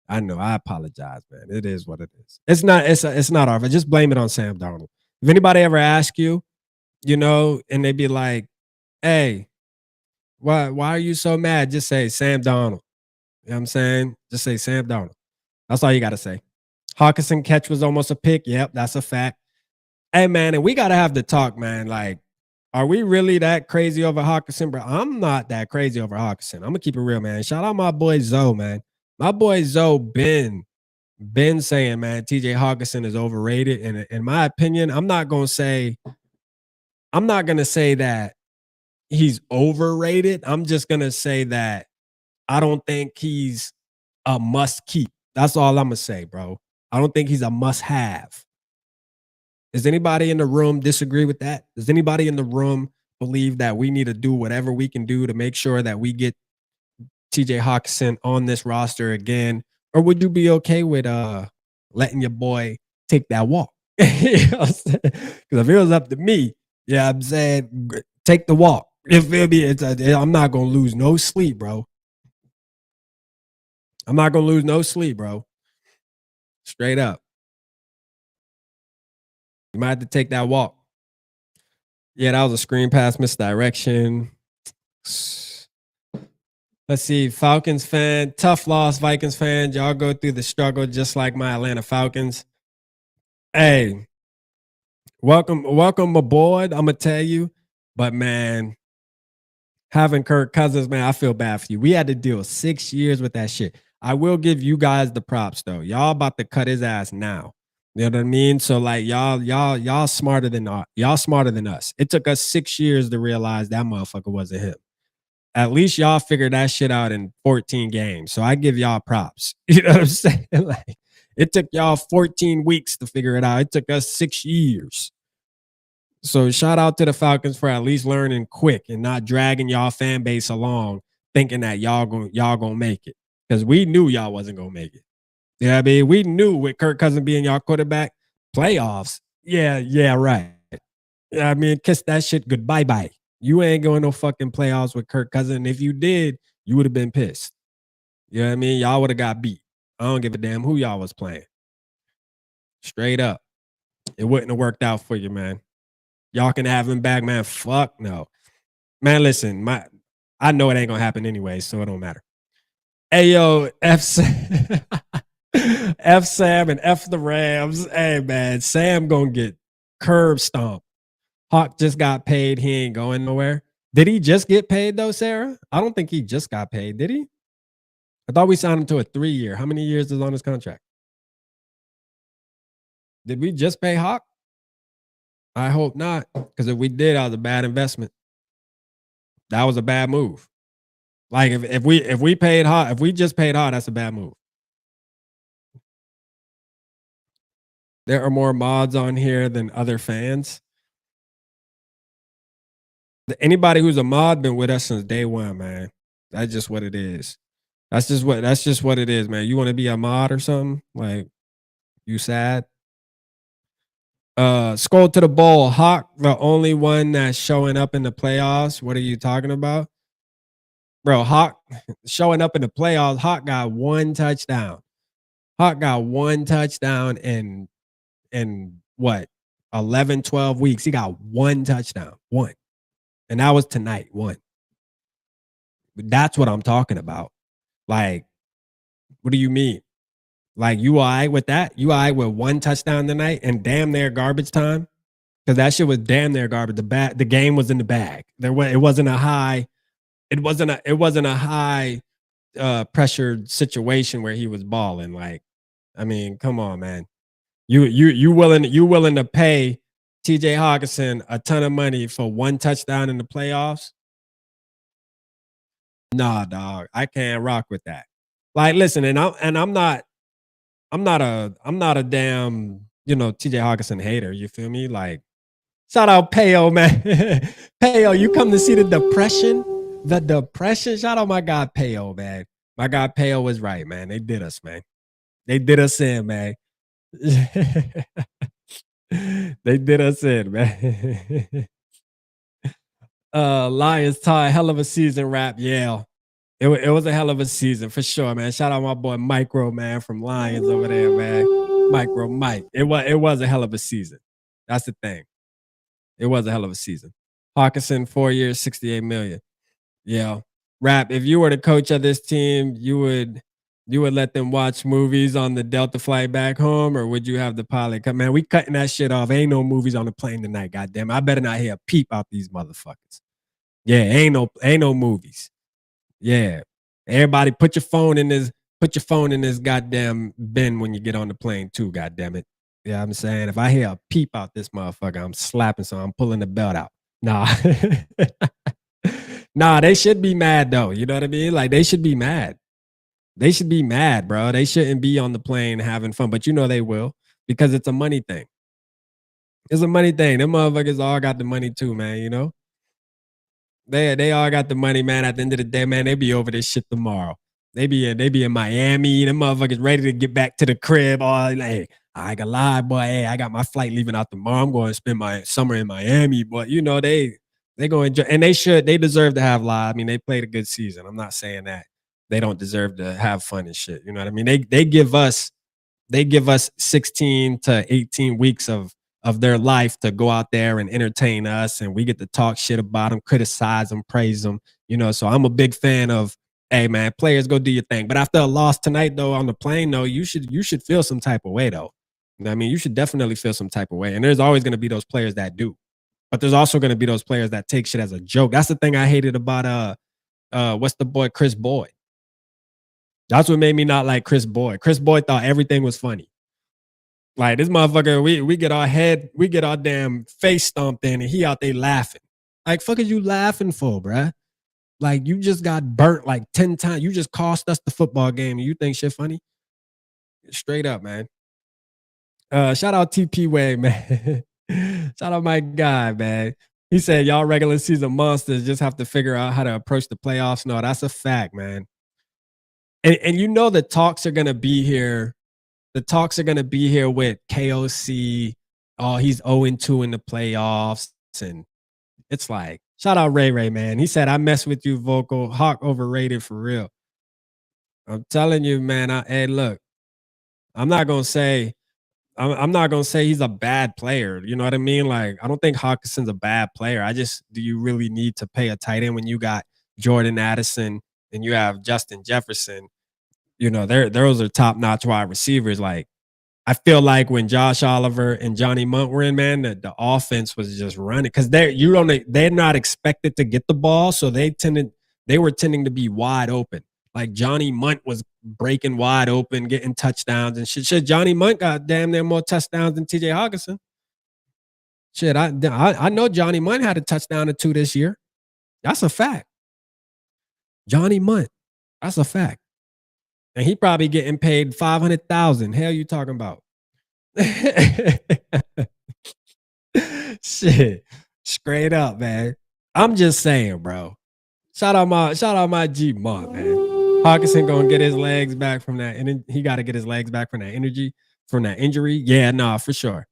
I know. I apologize, man. It is what it is. It's not our fault. Just blame it on Sam Darnold. If anybody ever asks you, you know, and they be like, hey, why are you so mad? Just say Sam Darnold. You know what I'm saying? Just say Sam Darnold. That's all you got to say. Hawkinson catch was almost a pick. Yep, that's a fact. Hey, man, and we got to have the talk, man. Like, are we really that crazy over Hawkinson, bro? I'm not that crazy over Hawkinson. I'm going to keep it real, man. Shout out my boy Zoe, man. My boy Zoe been saying, man, TJ Hawkinson is overrated. And in my opinion, I'm not going to say that he's overrated. I'm just going to say that I don't think he's a must keep. That's all I'm going to say, bro. I don't think he's a must have. Does anybody in the room disagree with that? Does anybody in the room believe that we need to do whatever we can do to make sure that we get TJ Hawkinson on this roster again? Or would you be okay with letting your boy take that walk? You know what I'm saying? Because if it was up to me, yeah, I'm saying take the walk. You feel me? I'm not gonna lose no sleep, bro. I'm not gonna lose no sleep, bro. Straight up. You might have to take that walk. Yeah, that was a screen pass misdirection. Let's see. Falcons fan, tough loss, Vikings fan. Y'all go through the struggle just like my Atlanta Falcons. Hey, welcome aboard. I'm gonna tell you, but man, having Kirk Cousins, man, I feel bad for you. We had to deal 6 years with that shit. I will give you guys the props though. Y'all about to cut his ass now. You know what I mean? So like y'all smarter than us. It took us 6 years to realize that motherfucker wasn't him. At least y'all figured that shit out in 14 games. So I give y'all props. You know what I'm saying? Like, it took y'all 14 weeks to figure it out. It took us 6 years. So shout out to the Falcons for at least learning quick and not dragging y'all fan base along thinking that y'all gonna make it. Because we knew y'all wasn't gonna make it. You know what I mean? We knew with Kirk Cousins being y'all quarterback, playoffs. Yeah, right. I mean, kiss that shit goodbye. You ain't going no fucking playoffs with Kirk Cousins. And if you did, you would have been pissed. You know what I mean? Y'all would have got beat. I don't give a damn who y'all was playing. Straight up. It wouldn't have worked out for you, man. Y'all can have him back, man. Fuck no. Man, listen, I know it ain't gonna happen anyway, so it don't matter. Hey, yo, F Sam and F the Rams. Hey, man, Sam gonna get curb stomped. Hawk just got paid. He ain't going nowhere. Did he just get paid, though, Sarah? I don't think he just got paid. Did he? I thought we signed him to a 3-year. How many years is on his contract? Did we just pay Hawk? I hope not, because if we did, that was a bad investment. That was a bad move. Like if we paid Hawk, if we just paid Hawk, that's a bad move. There are more mods on here than other fans. Anybody who's a mod been with us since day one, man. That's just what it is. That's just what it is, man. You want to be a mod or something? Like, you sad? Scroll to the bowl. Hawk, the only one that's showing up in the playoffs. What are you talking about? Bro, Hawk showing up in the playoffs. Hawk got 1 touchdown. Hawk got 1 touchdown and what? 11, 12 weeks. He got 1 touchdown. 1. And that was tonight. 1. That's what I'm talking about. Like, what do you mean? Like, you all right with that? You all right with 1 touchdown tonight and damn near garbage time? Because that shit was damn near garbage. The game was in the bag. It wasn't a high pressured situation where he was balling. Like, I mean, come on, man. You willing to pay TJ Hawkinson a ton of money for 1 touchdown in the playoffs? Nah, dog. I can't rock with that. Like, listen, and I'm not a damn, TJ Hawkinson hater. You feel me? Like, shout out Payo, man. Payo, you come to see the depression? The depression. Shout out my guy Payo, man. My guy Payo was right, man. They did us, man. They did us in, man. They did us in, man. Lions tie, hell of a season, rap. Yeah. It was a hell of a season for sure, man. Shout out my boy Micro, man, from Lions over there, man. Micro Mike. It was a hell of a season. That's the thing. It was a hell of a season. Hawkinson, 4 years, 68 million. Yeah. Rap, if you were the coach of this team, you would let them watch movies on the Delta flight back home, or would you have the pilot come? Man, we cutting that shit off. Ain't no movies on the plane tonight, goddamn. I better not hear a peep out these motherfuckers. Yeah, ain't no movies. Yeah. Everybody put your phone in this goddamn bin when you get on the plane too, goddamn it. Yeah, I'm saying if I hear a peep out this motherfucker, I'm slapping, so I'm pulling the belt out. Nah. Nah, they should be mad though. You know what I mean? Like, they should be mad. They should be mad, bro. They shouldn't be on the plane having fun, but they will, because it's a money thing. It's a money thing. Them motherfuckers all got the money too, man, They all got the money, man. At the end of the day, man, they be over this shit tomorrow. They be in Miami. Them motherfuckers ready to get back to the crib. All like, I ain't gonna lie, boy. Hey, I got my flight leaving out tomorrow. I'm going to spend my summer in Miami. But they go enjoy, and they deserve to have live. I mean, they played a good season. I'm not saying that they don't deserve to have fun and shit. You know what I mean? They give us 16 to 18 weeks of their life to go out there and entertain us, and we get to talk shit about them, criticize them, praise them. So I'm a big fan of, hey man, players, go do your thing. But after a loss tonight, though, on the plane, though, you should feel some type of way, though. I mean, you should definitely feel some type of way. And there's always going to be those players that do. But there's also going to be those players that take shit as a joke. That's the thing I hated about what's the boy, Chris Boyd. That's what made me not like Chris Boyd. Chris Boyd thought everything was funny. Like, this motherfucker, we get our damn face stomped in, and he out there laughing. Like, fuck is you laughing for, bruh? Like, you just got burnt like 10 times. You just cost us the football game, and you think shit funny? Straight up, man. Shout out TP Way, man. Shout out my guy, man. He said, y'all regular season monsters just have to figure out how to approach the playoffs. No, that's a fact, man. And the talks are going to be here. The talks are going to be here with KOC. Oh, he's 0-2 in the playoffs. And it's like, shout out Ray, man. He said, I mess with you, Vocal. Hawk overrated for real. I'm telling you, man. Hey, look, I'm not going to say he's a bad player. You know what I mean? Like, I don't think Hawkinson's a bad player. Do you really need to pay a tight end when you got Jordan Addison and you have Justin Jefferson? Those are top-notch wide receivers. Like, I feel like when Josh Oliver and Johnny Munt were in, man, the offense was just running, because they're not expected to get the ball, so they were tending to be wide open. Like, Johnny Munt was breaking wide open, getting touchdowns and shit. Shit, Johnny Munt got damn near more touchdowns than TJ Hawkinson. Shit, I know Johnny Munt had a touchdown or 2 this year. That's a fact. Johnny Munt, that's a fact. And he probably getting paid $500,000. Hell, you talking about? Shit, straight up, man. I'm just saying, bro. Shout out my G Monk, man. Hawkinson gonna get his legs back from that, and he got to get his legs back from that injury. Yeah, nah, for sure.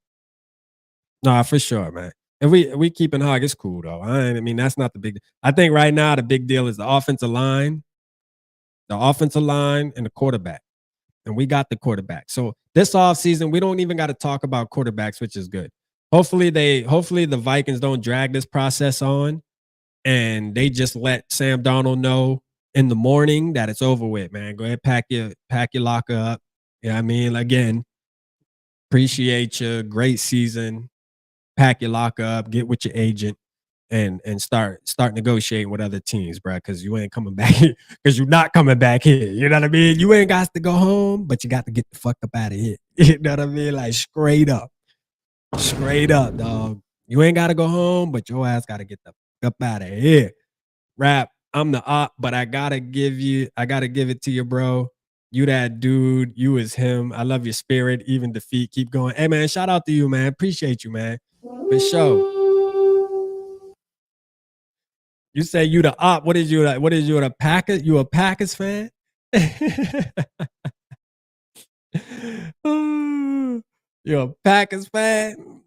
Nah, for sure, man. And we keeping Hawk. It's cool though. I mean, that's not the big. I think right now the big deal is the offensive line and the quarterback. And we got the quarterback. So this offseason, we don't even got to talk about quarterbacks, which is good. hopefully the Vikings don't drag this process on and they just let Sam Darnold know in the morning that it's over with, man. Go ahead, pack your locker up. You know what I mean? Again, appreciate you. Great season. Pack your locker up, get with your agent, and start negotiating with other teams, bro. Because you ain't coming back here. Because you're not coming back here. You know what I mean? You ain't got to go home, but you got to get the fuck up out of here. You know what I mean? Like straight up, dog. You ain't got to go home, but your ass got to get the fuck up out of here. Rap, I'm the op, but I gotta give it to you, bro. You that dude, you is him. I love your spirit, even defeat. Keep going. Hey man, shout out to you, man. Appreciate you, man. For sure. You say you the op. What is you like? What is you a Packers? You a Packers fan? You're a Packers fan?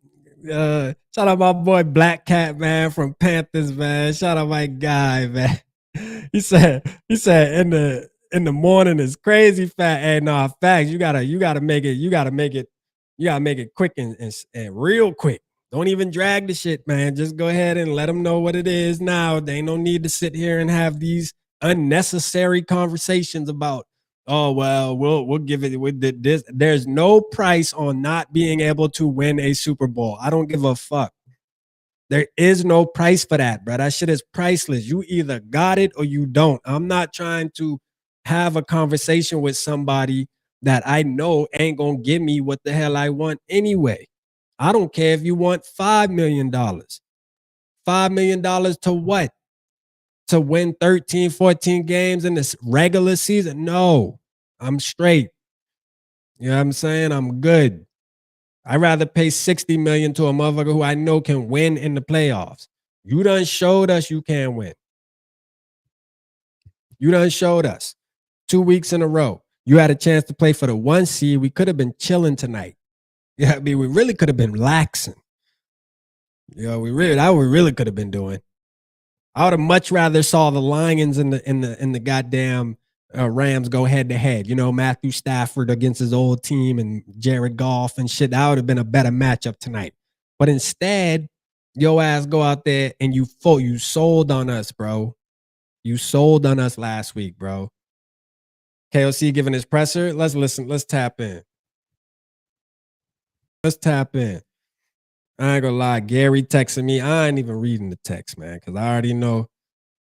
Shout out my boy Black Cat, man, from Panthers, man. Shout out my guy, man. He said in the morning is crazy fat. Hey, no, facts. You gotta make it quick and real quick. Don't even drag the shit, man. Just go ahead and let them know what it is now. There ain't no need to sit here and have these unnecessary conversations about, oh well, we'll give it with this. There's no price on not being able to win a Super Bowl. I don't give a fuck. There is no price for that, bro. That shit is priceless. You either got it or you don't. I'm not trying to have a conversation with somebody that I know ain't gonna give me what the hell I want anyway. I don't care if you want $5 million. $5 million to what? To win 13, 14 games in this regular season? No, I'm straight. You know what I'm saying? I'm good. I'd rather pay $60 million to a motherfucker who I know can win in the playoffs. You done showed us you can win. You done showed us 2 weeks in a row. You had a chance to play for the 1 seed. We could have been chilling tonight. Yeah, I mean, we really could have been laxing. You know, we really could have been doing. I would have much rather saw the Lions in the goddamn Rams go head to head. You know, Matthew Stafford against his old team and Jared Goff and shit. That would have been a better matchup tonight. But instead, your ass go out there and you sold on us, bro. You sold on us last week, bro. KOC giving his presser. Let's listen. Let's tap in. I ain't gonna lie. Gary texting me. I ain't even reading the text, man, because I already know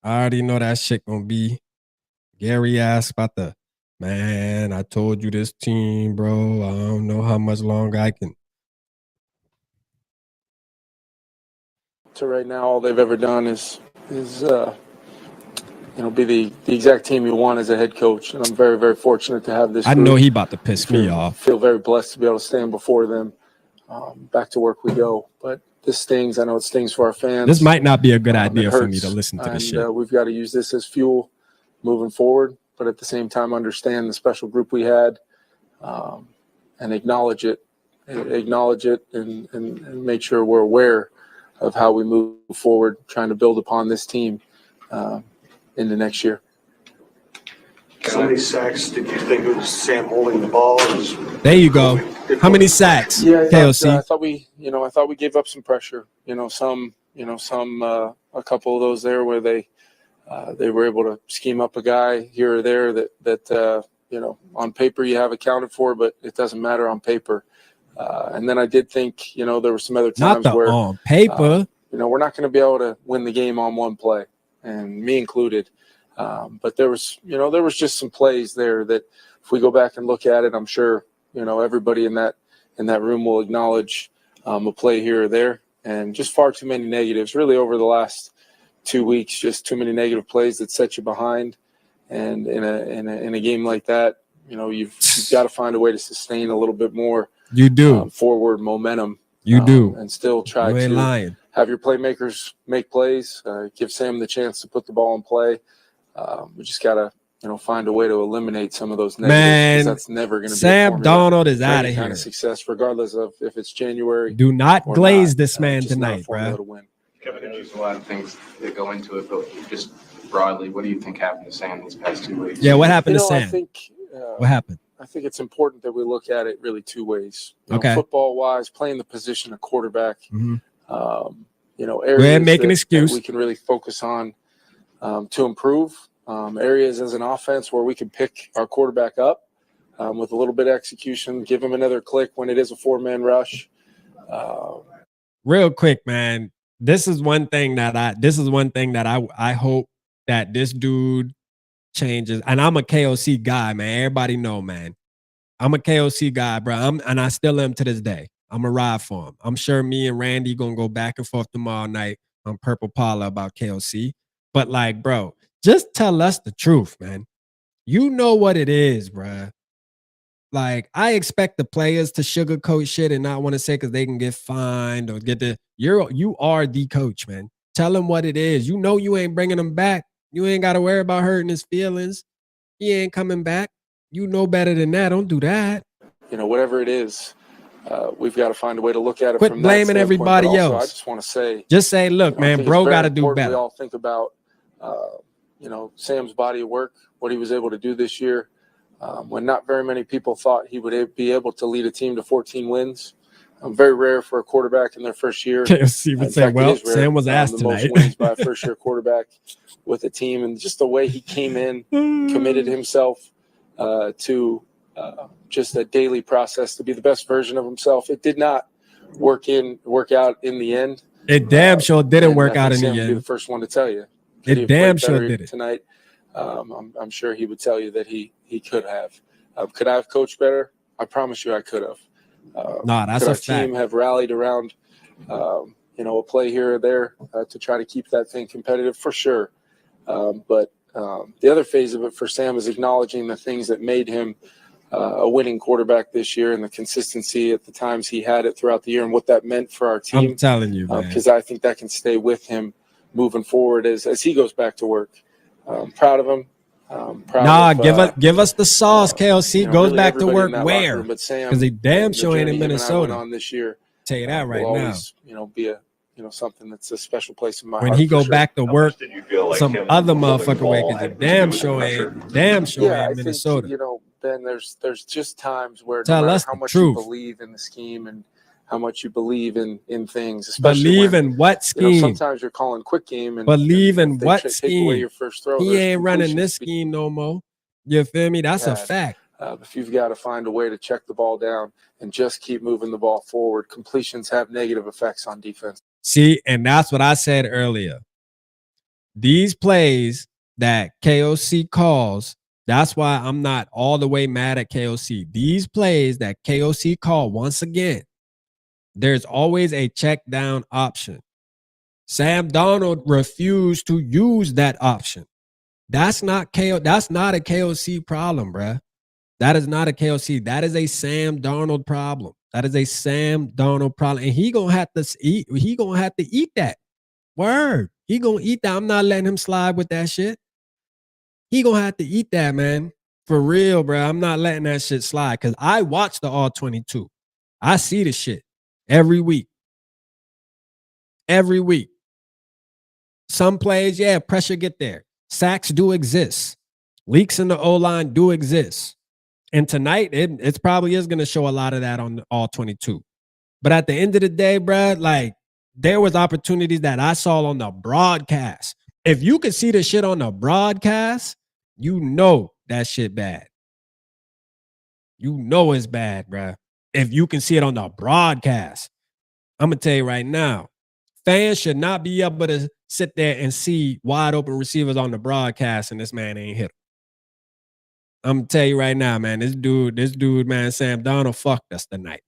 that shit gonna be. Gary asked about the, man, I told you this team, bro. I don't know how much longer I can. So right now, all they've ever done is be the exact team you want as a head coach. And I'm very, very fortunate to have this group. I know he about to piss me off. Feel very blessed to be able to stand before them. Back to work we go. But this stings. I know it stings for our fans. This might not be a good idea for me to listen to this shit. We've got to use this as fuel moving forward, but at the same time understand the special group we had, and acknowledge it and make sure we're aware of how we move forward, trying to build upon this team into next year. How many sacks did you think it was Sam holding the ball? There you go. How many sacks? Yeah, KOC. I thought we gave up some pressure. A couple of those there where they were able to scheme up a guy here or there that on paper you have accounted for, but it doesn't matter on paper. And then I did think, there were some other times where on paper, we're not going to be able to win the game on one play, and me included. But there was just some plays there that if we go back and look at it, I'm sure, everybody in that room will acknowledge a play here or there, and just far too many negatives really over the last 2 weeks, just too many negative plays that set you behind. And in a game like that, you've got to find a way to sustain a little bit more. You do forward momentum. You do, and still try to have your playmakers make plays. Give Sam the chance to put the ball in play. We just gotta, find a way to eliminate some of those negatives. Man, that's never going to be Sam Darnold is out of here. Kind of success, regardless of if it's January. Do not glaze this man just tonight, bro. Kevin, there's a lot of things that go into it, but just broadly, what do you think happened to Sam these past 2 weeks? Yeah, what happened to Sam? I think, what happened? I think it's important that we look at it really two ways. Okay. Football wise, playing the position of quarterback. Mhm. Areas make an that excuse. we can really focus on to improve. Areas as an offense where we can pick our quarterback up with a little bit of execution, give him another click when it is a 4-man rush. Real quick, man. This is one thing that I hope that this dude changes. And I'm a KOC guy, man. Everybody know, man. I'm a KOC guy, bro. And I still am to this day. I'm a ride for him. I'm sure me and Randy gonna go back and forth tomorrow night on Purple Paula about KOC. But like, bro, just tell us the truth, man. You know what it is, bro. Like, I expect the players to sugarcoat shit and not want to say because they can get fined or get the. You are the coach, man. Tell him what it is. You know you ain't bringing him back. You ain't got to worry about hurting his feelings. He ain't coming back. You know better than that. Don't do that. Whatever it is, we've got to find a way to look at it. Quit from blaming that everybody also, else. I just want to say, just say, look, man, bro, got to do better. We all think about, Sam's body of work, what he was able to do this year, when not very many people thought he would be able to lead a team to 14 wins. Very rare for a quarterback in their first year. KFC would say, well, Sam was asked the tonight. most wins by a first-year quarterback with a team, and just the way he came in, committed himself to just a daily process to be the best version of himself. It did not work out in the end. It damn sure didn't work out in Sam the would end. be the first one to tell you. It damn sure did it tonight. I'm sure he would tell you that he could have. Could I have coached better? I promise you I could have. That's a fact. Could our team have rallied around, a play here or there to try to keep that thing competitive? For sure. But the other phase of it for Sam is acknowledging the things that made him a winning quarterback this year and the consistency at the times he had it throughout the year and what that meant for our team. I'm telling you, man. Because I think that can stay with him moving forward as he goes back to work. Proud of him. Give us the sauce. KLC goes really back to work where? Because he damn sure ain't in Minnesota. On this year, tell you that right will now. Always, be a something that's a special place in my when heart. He go sure. back to work, some other motherfucker way because he damn sure ain't Minnesota. Think, Ben, there's just times where Tell no matter us how the much truth. you believe in the scheme and how much you believe in things, Believe in what scheme? Sometimes you're calling quick game and believe in what take scheme? away your first throw. He ain't running this scheme no more. You feel me? That's a fact. If you've got to find a way to check the ball down and just keep moving the ball forward, completions have negative effects on defense. See, and that's what I said earlier. These plays that KOC calls, that's why I'm not all the way mad at KOC. These plays that KOC call, once again, there's always a check down option. Sam Darnold refused to use that option. That's not a KOC problem, bruh. That is not a KOC. That is a Sam Darnold problem. That is a Sam Darnold problem. And he gonna have to eat that. Word. He gonna eat that. I'm not letting him slide with that shit. He gonna have to eat that, man. For real, bro. I'm not letting that shit slide. Cause I watch the All-22. I see the shit every week. Every week. Some plays, pressure get there. Sacks do exist. Leaks in the O-line do exist. And tonight, it probably is going to show a lot of that on the All-22. But at the end of the day, bro, like, there was opportunities that I saw on the broadcast. If you could see the shit on the broadcast, you know that shit bad. You know it's bad, bro. If you can see it on the broadcast. I'm going to tell you right now, fans should not be able to sit there and see wide open receivers on the broadcast and this man ain't hit him. I'm going to tell you right now, man, this dude, man, Sam Darnold fucked us tonight.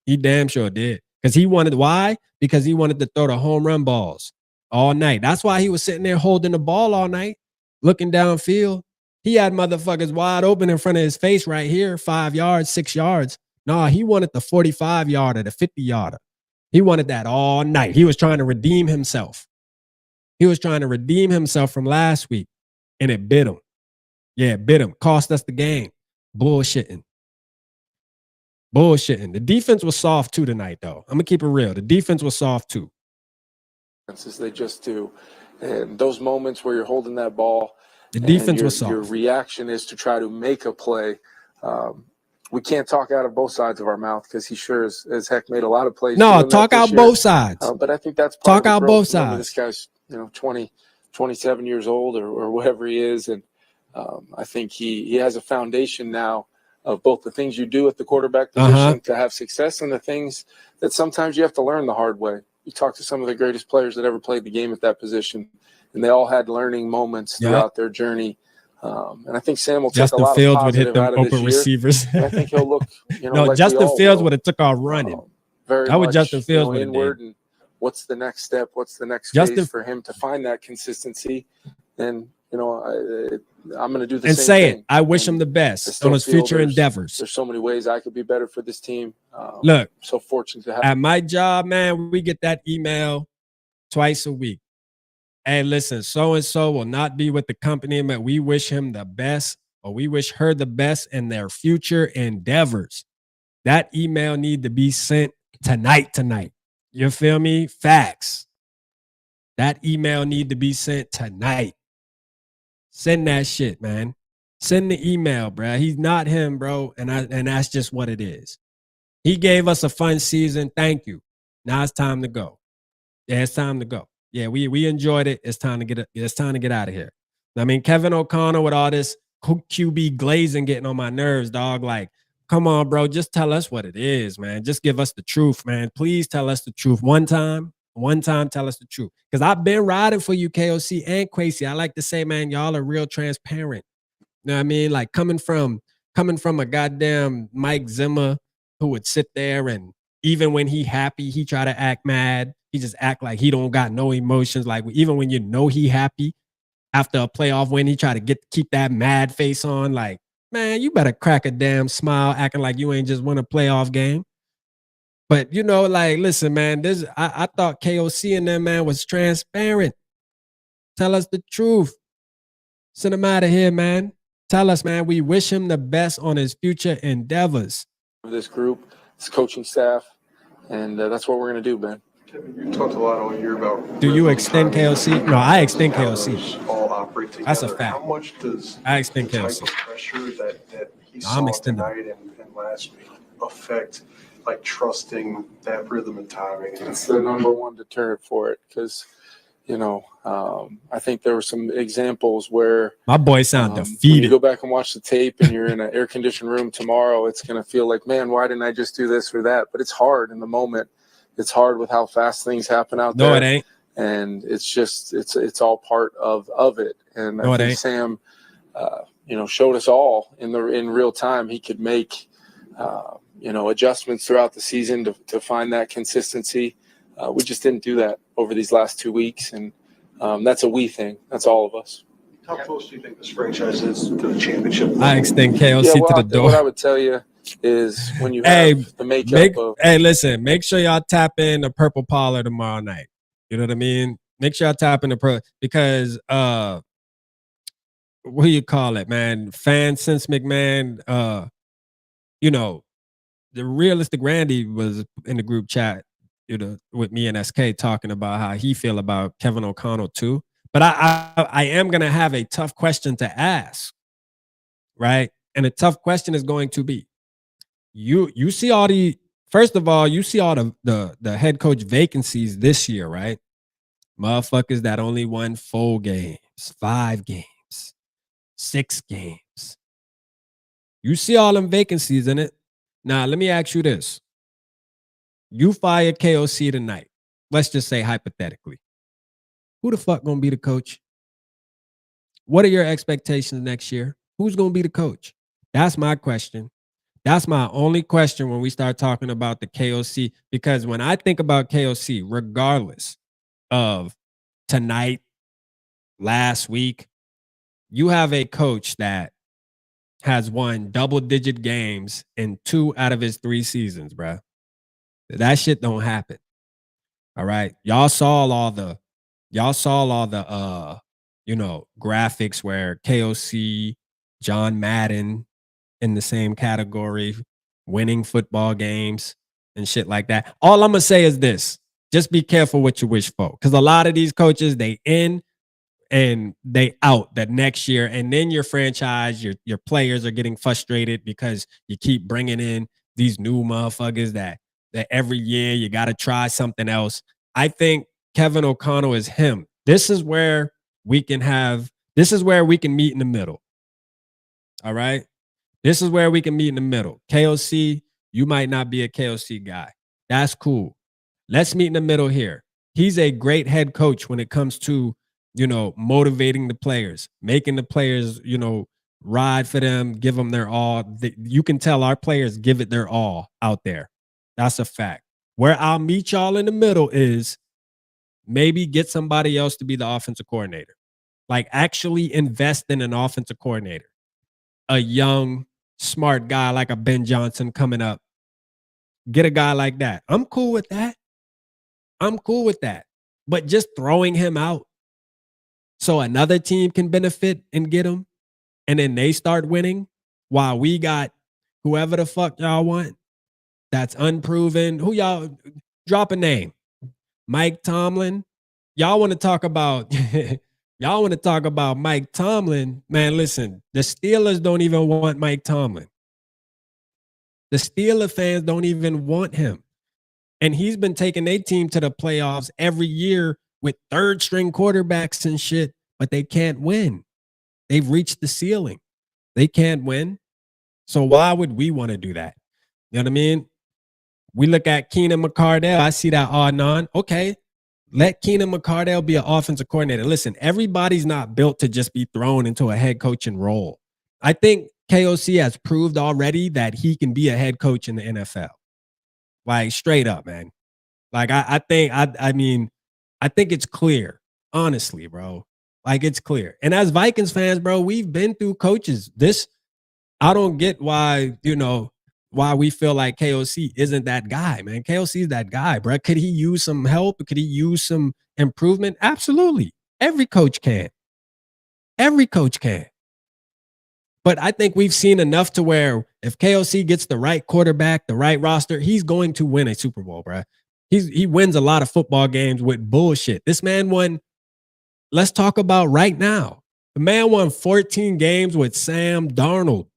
He damn sure did. Why? Because he wanted to throw the home run balls all night. That's why he was sitting there holding the ball all night, looking downfield. He had motherfuckers wide open in front of his face right here, 5 yards, 6 yards. No, he wanted the 45-yarder, the 50-yarder. He wanted that all night. He was trying to redeem himself. He was trying to redeem himself from last week, and it bit him. Yeah, it bit him. Cost us the game. Bullshitting. The defense was soft too tonight, though. I'm going to keep it real. The defense was soft too. They just do. And those moments where you're holding that ball, the defense was soft. Your reaction is to try to make a play. we can't talk out of both sides of our mouth because he sure as heck made a lot of plays. No, doing talk that this out year. both sides. But I think that's part Talk of the out growth. both Remember, sides. this guy's 27 years old or whatever he is, and I think he has a foundation now of both the things you do at the quarterback position to have success and the things that sometimes you have to learn the hard way. You talk to some of the greatest players that ever played the game at that position, and they all had learning moments throughout their journey. And I think Sam will take a lot of positive out of this year. Receivers. And I think he'll look, no, like Justin Fields would would have took off running. Very that was much, Justin Fields inward, and what's the next step? What's the next phase for him to find that consistency? And I'm going to do the and same say thing. it. I wish him the best on his future endeavors. There's so many ways I could be better for this team. Look, so fortunate to have at my job, man. We get that email twice a week. Hey, listen, so and so will not be with the company, but we wish him the best, or we wish her the best in their future endeavors. That email need to be sent tonight. You feel me? Facts. That email need to be sent tonight. Send that shit, man. Send the email, bro. He's not him, bro. And that's just what it is. He gave us a fun season. Thank you. Now it's time to go. Yeah, it's time to go. Yeah, we enjoyed it. It's time to get out of here. I mean, Kevin O'Connor with all this QB glazing getting on my nerves, dog. Like, come on, bro. Just tell us what it is, man. Just give us the truth, man. Please tell us the truth. One time, tell us the truth. Because I've been riding for you, KOC and Quasey. I like to say, man, y'all are real transparent. You know what I mean? Like coming from a goddamn Mike Zimmer who would sit there and even when he happy, he try to act mad. He just act like he don't got no emotions. Like even when you know he happy after a playoff win, he try to keep that mad face on. Like, man, you better crack a damn smile acting like you ain't just won a playoff game. But, like, listen, man, I thought KOC and them, man, was transparent. Tell us the truth. Send him out of here, man. Tell us, man, we wish him the best on his future endeavors. This group, this coaching staff, and that's what we're going to do, man. You talked a lot all year about. Do you extend KOC? No, I extend KOC. All operate together. That's a fact. How much does I extend the type KOC. of pressure that he saw tonight and last week affect, like, trusting that rhythm and timing? It's the number one deterrent for it because, I think there were some examples where my boy sound defeated. When you go back and watch the tape and you're in an air-conditioned room tomorrow, it's going to feel like, man, why didn't I just do this or that? But it's hard in the moment. It's hard with how fast things happen out there. No, it ain't. And it's just it's all part of it. And I think Sam, showed us all in real time he could make adjustments throughout the season to find that consistency. We just didn't do that over these last 2 weeks, and that's a we thing. That's all of us. How close do you think this franchise is to the championship? I extend KOC to the door. What I would tell you is when you have the makeup of. Hey, listen, make sure y'all tap in the Purple Parlor tomorrow night. You know what I mean? Make sure y'all tap in the because what do you call it, man? Fan since McMahon, the realistic Randy was in the group chat, with me and SK talking about how he feel about Kevin O'Connell too. But I am gonna have a tough question to ask, right? And the tough question is going to be, you see all the first of all, you see all the head coach vacancies this year, right? Motherfuckers that only won 4 games, 5 games, 6 games. You see all them vacancies in it. Now, let me ask you this. You fire KOC tonight. Let's just say hypothetically. Who the fuck gonna be the coach? What are your expectations next year? Who's gonna be the coach? That's my question. That's my only question when we start talking about the KOC, because when I think about KOC, regardless of tonight, last week, you have a coach that has won double-digit games in 2 out of his 3 seasons, bruh. That shit don't happen. All right. Y'all saw all the graphics where KOC, John Madden in the same category, winning football games and shit like that. All I'm gonna say is this: just be careful what you wish for, because a lot of these coaches, they in and they out the next year, and then your franchise, your players are getting frustrated because you keep bringing in these new motherfuckers that every year you got to try something else. I think Kevin O'Connell is him. This is where we can meet in the middle. All right. This is where we can meet in the middle. KOC, you might not be a KOC guy. That's cool. Let's meet in the middle here. He's a great head coach when it comes to, motivating the players, making the players, ride for them, give them their all. You can tell our players give it their all out there. That's a fact. Where I'll meet y'all in the middle is maybe get somebody else to be the offensive coordinator. Like actually invest in an offensive coordinator. A young, smart guy like a Ben Johnson coming up. Get a guy like that. I'm cool with that. But just throwing him out so another team can benefit and get him, and then they start winning while we got whoever the fuck y'all want that's unproven. Who y'all drop a name? Mike Tomlin. Y'all want to talk about Mike Tomlin? Man, listen, the Steelers don't even want Mike Tomlin. The Steelers fans don't even want him. And he's been taking their team to the playoffs every year with third string quarterbacks and shit, but they can't win. They've reached the ceiling. They can't win. So why would we want to do that? You know what I mean? We look at Keenan McCardell. I see that odd non. Okay, let Keenan McCardell be an offensive coordinator. Listen, everybody's not built to just be thrown into a head coaching role. I think KOC has proved already that he can be a head coach in the NFL. Like straight up, man. Like I think it's clear, honestly, bro. Like it's clear. And as Vikings fans, bro, we've been through coaches. I don't get why we feel like KOC isn't that guy, man. KOC is that guy, bro. Could he use some help? Could he use some improvement? Absolutely. Every coach can. But I think we've seen enough to where if KOC gets the right quarterback, the right roster, he's going to win a Super Bowl, bro. He wins a lot of football games with bullshit. This man won, let's talk about right now. The man won 14 games with Sam Darnold.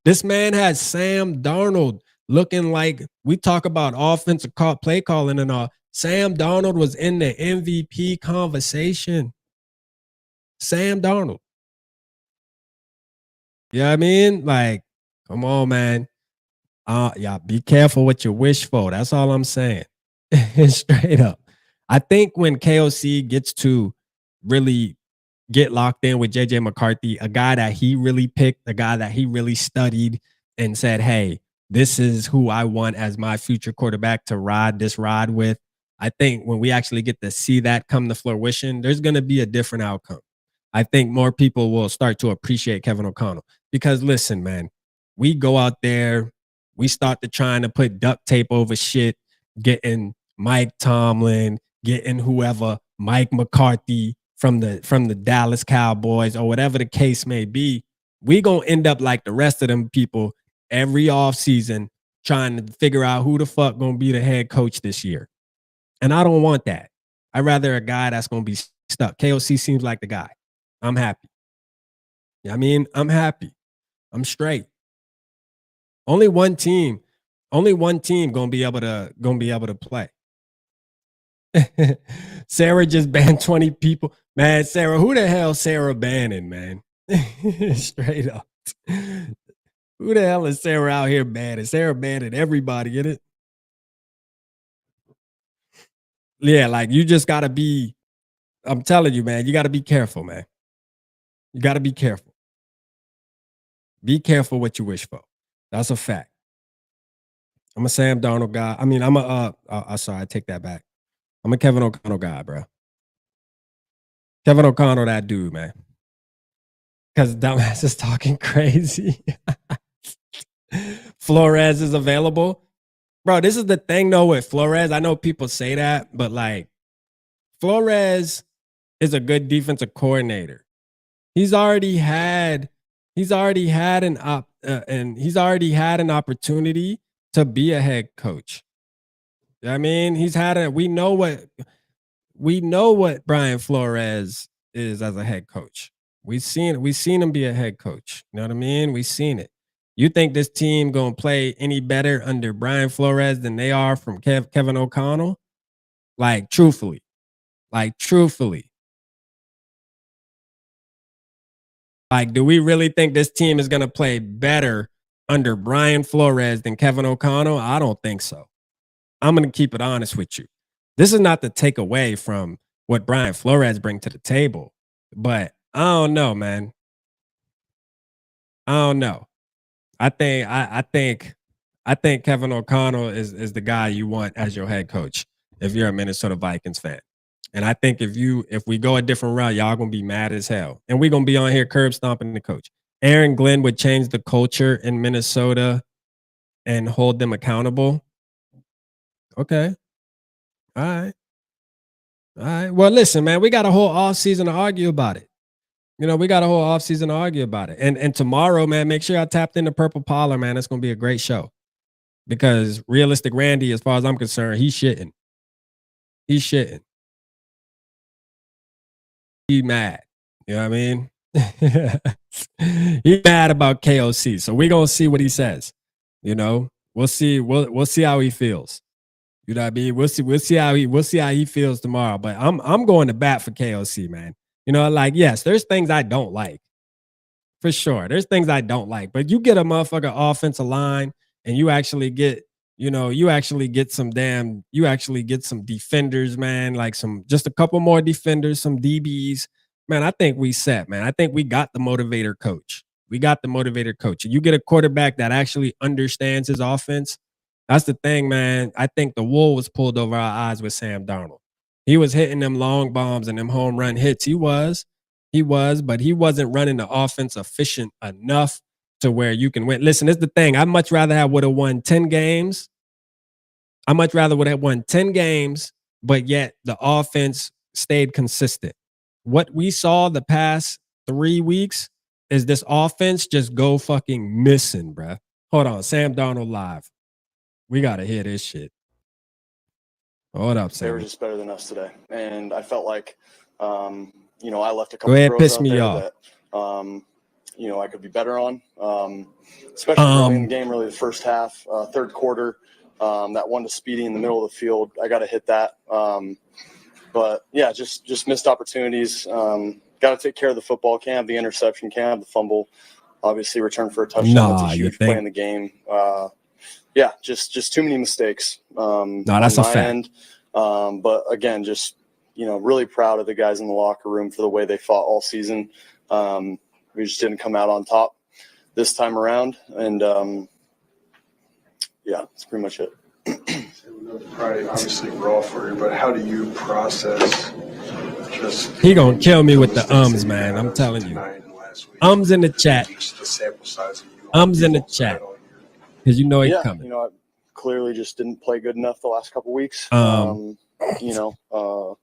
This man has Sam Darnold looking like, we talk about offensive play calling and all. Sam Darnold was in the MVP conversation. Sam Darnold. You know what I mean? Like, come on, man. Yeah, be careful what you wish for. That's all I'm saying. Straight up. I think when KOC gets to really get locked in with JJ McCarthy, a guy that he really picked, a guy that he really studied and said, hey, this is who I want as my future quarterback to ride this ride with. I think when we actually get to see that come to fruition, there's going to be a different outcome. I think more people will start to appreciate Kevin O'Connell because listen, man, we go out there, we start to trying to put duct tape over shit, getting Mike Tomlin, getting whoever, Mike McCarthy from the Dallas Cowboys or whatever the case may be. We gonna end up like the rest of them people every offseason trying to figure out who the fuck gonna be the head coach this year. And I don't want that. I'd rather a guy that's gonna be stuck. KOC seems like the guy. I'm happy. I mean, I'm happy. I'm straight. Only one team gonna be able to play. Sarah just banned 20 people. Man, Sarah, who the hell Sarah banning, man? Straight up. Who the hell is Sarah out here banning? Sarah banning everybody, get it? Yeah, like you just gotta be, I'm telling you, man, you gotta be careful, man. You gotta be careful. Be careful what you wish for. That's a fact. I'm a Sam Darnold guy. I mean, sorry, I take that back. I'm a Kevin O'Connell guy, bro. Kevin O'Connell, that dude, man. Because dumbass is talking crazy. Flores is available. Bro, this is the thing, though, with Flores. I know people say that, but like, Flores is a good defensive coordinator. He's already had an opportunity to be a head coach. I mean, we know what we know what Brian Flores is as a head coach. We seen him be a head coach. You know what I mean? We seen it. You think this team gonna play any better under Brian Flores than they are from Kevin O'Connell? Like truthfully. Like do we really think this team is gonna play better under Brian Flores than Kevin O'Connell? I don't think so. I'm gonna keep it honest with you. This is not to take away from what Brian Flores bring to the table, but I don't know, man. I don't know. I think Kevin O'Connell is the guy you want as your head coach if you're a Minnesota Vikings fan. And I think if we go a different route, y'all gonna be mad as hell. And we're gonna be on here curb stomping the coach. Aaron Glenn would change the culture in Minnesota and hold them accountable. Okay. All right. Well, listen, man, we got a whole offseason to argue about it. You know, we got a whole offseason to argue about it. And tomorrow, man, make sure I tapped into Purple Parlor, man. It's gonna be a great show. Because realistic Randy, as far as I'm concerned, he's shitting. He's shitting. He mad. You know what I mean? He's mad about KOC. So we're gonna see what he says. You know, we'll see. We'll see how he feels. You know what I mean? We'll see how he feels tomorrow. But I'm going to bat for KOC, man. You know, like, yes, there's things I don't like. For sure. There's things I don't like. But you get a motherfucker offensive line and you actually get some defenders, man, like just a couple more defenders, some DBs. Man, I think we set, man. I think we got the motivator coach. We got the motivator coach. And you get a quarterback that actually understands his offense. That's the thing, man. I think the wool was pulled over our eyes with Sam Darnold. He was hitting them long bombs and them home run hits. He was, but he wasn't running the offense efficient enough to where you can win. Listen, this is the thing. I'd much rather would have won 10 games. I much rather would have won 10 games, but yet the offense stayed consistent. What we saw the past 3 weeks is this offense just go fucking missing, bruh. Hold on, Sam Darnold live. We got to hear this shit. Hold up, Sam. They were just better than us today. And I felt like, you know, I left a couple Go ahead, throws piss out me there off. that, you know, I could be better on, especially early in the game, really the first half, third quarter, that one to Speedy in the middle of the field. I got to hit that. But, yeah, just missed opportunities. Got to take care of the football. Can't have the interception, can't have the fumble. Obviously, return for a touchdown. That's a huge play in the game. Yeah, just too many mistakes. No, that's a fact. End. But again, just, you know, really proud of the guys in the locker room for the way they fought all season. We just didn't come out on top this time around. And yeah, that's pretty much it. Probably obviously raw for you, but how do you process just he gonna kill me with the ums, man. I'm telling you. Ums in the chat. Ums in the chat. Because you know he's coming. You know, I clearly just didn't play good enough the last couple weeks. You know,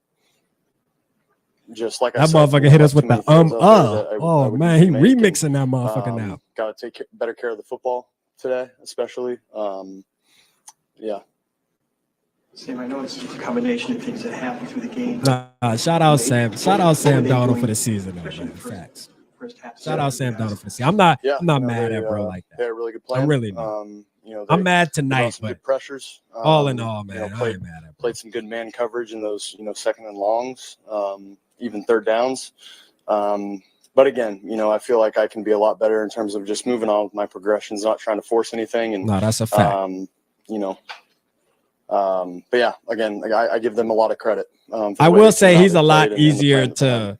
just like that motherfucker hit us with the Oh man, he remixing that motherfucker now. Got to take better care of the football today, especially. Yeah. Sam, I know it's a combination of things that happen through the game. Shout out Sam Darnold for the season, though, man. Facts. Shout out Sam Darnold for the season. I'm not mad at bro like that. They had a really good plan. I'm really not. You know, I'm mad tonight, but good pressures. All in all, man, you know, I ain't mad at played some good man coverage in those, you know, second and longs, even third downs. But again, you know, I feel like I can be a lot better in terms of just moving on with my progressions, not trying to force anything. And no, that's a fact. You know, but yeah, again, I give them a lot of credit. I will say he's a lot easier to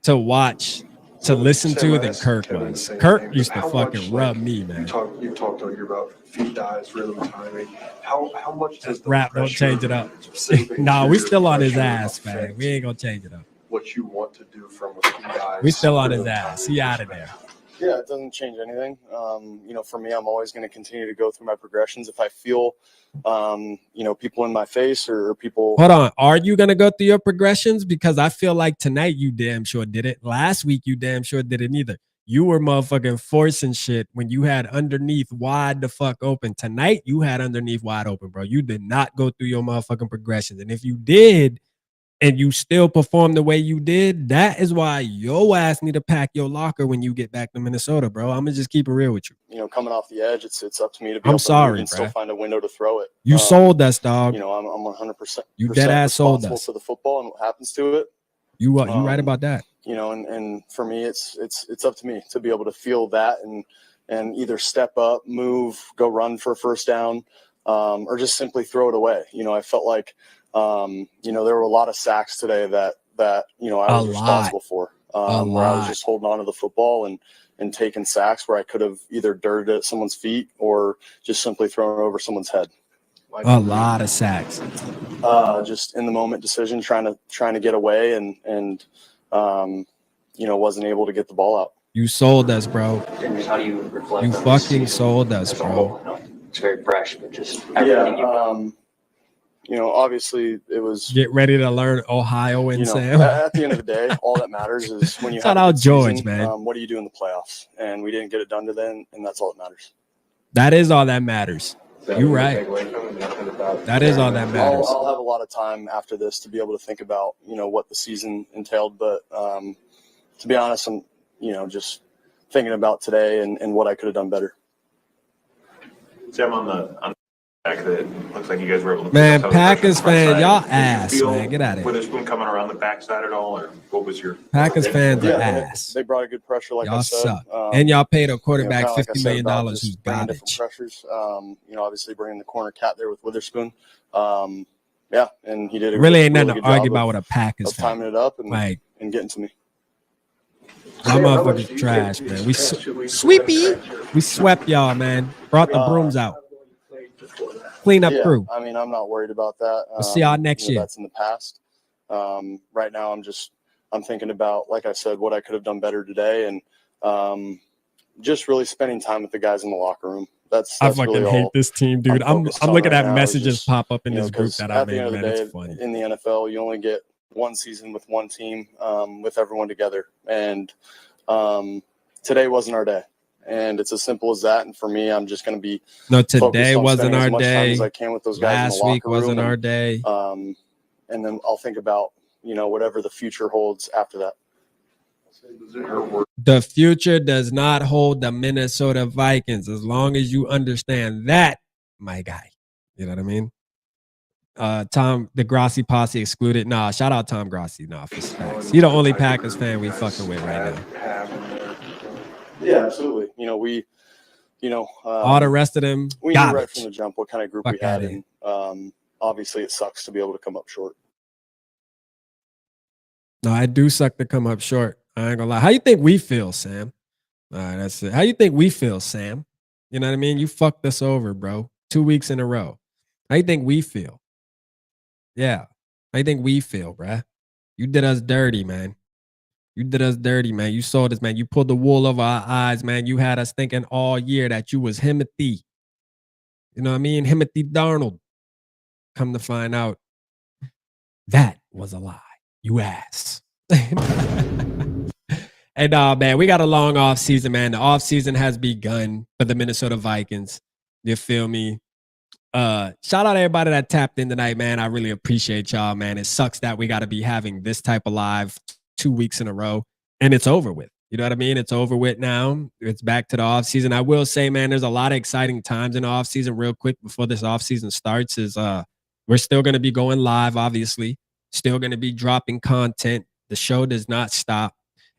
watch, to listen to than Kirk was. Kirk used to fucking rub me, man. You talked earlier about feed dives, rhythm timing. How much does the rap don't change it up? Nah, we still on his ass, man. We ain't gonna change it up. What you want to do from a feed dive? We still on his ass. He out of there. Yeah, it doesn't change anything. You know, for me, I'm always going to continue to go through my progressions. If I feel, you know, people in my face or people. Hold on. Are you going to go through your progressions? Because I feel like tonight you damn sure did it. Last week you damn sure didn't either. You were motherfucking forcing shit when you had underneath wide the fuck open. Tonight you had underneath wide open, bro. You did not go through your motherfucking progressions. And if you did, and you still perform the way you did, that is why your ass need to pack your locker when you get back to Minnesota, bro. I'm gonna just keep it real with you. You know, coming off the edge, it's up to me to be I'm able to sorry, move and still bruh. find a window to throw it. You sold us, dog. You know, I'm 100% You dead ass sold responsible us. for the football and what happens to it. You right about that. You know, and for me, it's up to me to be able to feel that and either step up, move, go run for a first down, or just simply throw it away. You know, I felt like, you know, there were a lot of sacks today that you know, I was responsible for, where I was just holding on to the football and taking sacks where I could have either dirted it at someone's feet or just simply thrown it over someone's head. A lot of sacks. Just in the moment decision, trying to get away and you know, wasn't able to get the ball out. You sold us, bro. How do you reflect You on fucking this sold us, as a bro. whole? I know it's very fresh, but just everything you've done. You know, obviously it was. Get ready to learn Ohio and You know, Sam. at the end of the day, all that matters is when you Shout have a out good George, season, man. what do you do in the playoffs? And we didn't get it done to then, and that's all that matters. That is all that matters. You're right. That is all that matters. I'll have a lot of time after this to be able to think about, you know, what the season entailed. But to be honest, I'm, you know, just thinking about today and what I could have done better. Sam, on the back that it looks like you guys were able to. Man, Packers fans, y'all ass, man. Get out of here. Witherspoon coming around the backside at all, or what was your? Packers fans are Yeah, ass. they brought a good pressure, like Y'all I said. suck. And y'all paid a quarterback you know, $50 million about who's just bringing different garbage. pressures. You know, obviously bringing the corner cat there with Witherspoon. Yeah, and he did a Really ain't nothing really to good argue job about with a Packers of fan. timing it up and Like, getting to me. y'all motherfuckers trash, man. We sweepy. We swept y'all, man. Brought the brooms out. Clean up crew. I mean, I'm not worried about that. We'll see y'all next year. That's in the past. Right now, I'm thinking about, like I said, what I could have done better today, and just really spending time with the guys in the locker room. That's I fucking really hate this team, dude. I'm looking at messages pop up in you know, this group 'cause that at I the made, end of the man. day, It's funny. in the NFL, you only get one season with one team, with everyone together. And today wasn't our day. And it's as simple as that. And for me, I'm just going to be No, focused today on wasn't spending our as much time day. as I can with those guys in Last the week locker room. wasn't our day. And then I'll think about, you know, whatever the future holds after that. The future does not hold the Minnesota Vikings. As long as you understand that, my guy. You know what I mean? Tom, the Grassi posse excluded. Nah, shout out Tom Grassi. Nah, for facts. He the only Packers fan we fucking with right now. Yeah, absolutely. You know, All the rest of them, we knew right garbage. from the jump what kind of group Fuck we had. outta And obviously it sucks to be able to come up short. No, I do suck to come up short. I ain't gonna lie. How you think we feel, Sam? All right, that's it. How you think we feel, Sam? You know what I mean? You fucked us over, bro. 2 weeks in a row. How you think we feel? Yeah. How you think we feel, bruh? You did us dirty, man. You did us dirty, man. You sold us, man. You pulled the wool over our eyes, man. You had us thinking all year that you was Timothy. You know what I mean? Timothy Darnold. Come to find out, that was a lie. You ass. And man, we got a long off season, man. The off season has begun for the Minnesota Vikings. You feel me? Shout out to everybody that tapped in tonight, man. I really appreciate y'all, man. It sucks that we got to be having this type of live 2 weeks in a row, and it's over with. You know what I mean? It's over with now. It's back to the off season. I will say, man, there's a lot of exciting times in the off season. Real quick before this off season starts, is we're still going to be going live, obviously. Still going to be dropping content. The show does not stop.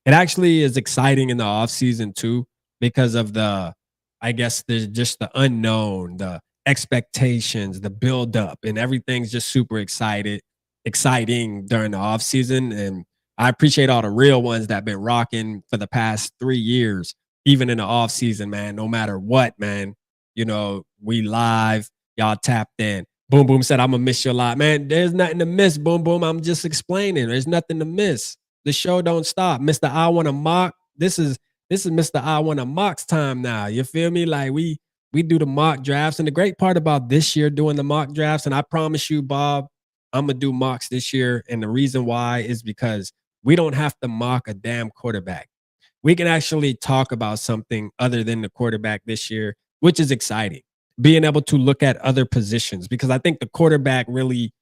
It actually is exciting in the off season too, because of I guess there's just the unknown, the expectations, the build up, and everything's just super exciting during the off season. And I appreciate all the real ones that have been rocking for the past 3 years, even in the off season, man. No matter what, man, you know, we live, y'all tapped in. Boom Boom said, I'm gonna miss you a lot, man. There's nothing to miss, Boom Boom. I'm just explaining. There's nothing to miss. The show don't stop. Mr. I Want to Mock. This is Mr. I Want to Mock's time now. You feel me? Like we do the mock drafts. And the great part about this year doing the mock drafts, and I promise you, Bob, I'm gonna do mocks this year. And the reason why is because we don't have to mock a damn quarterback. We can actually talk about something other than the quarterback this year, which is exciting. Being able to look at other positions, because I think the quarterback really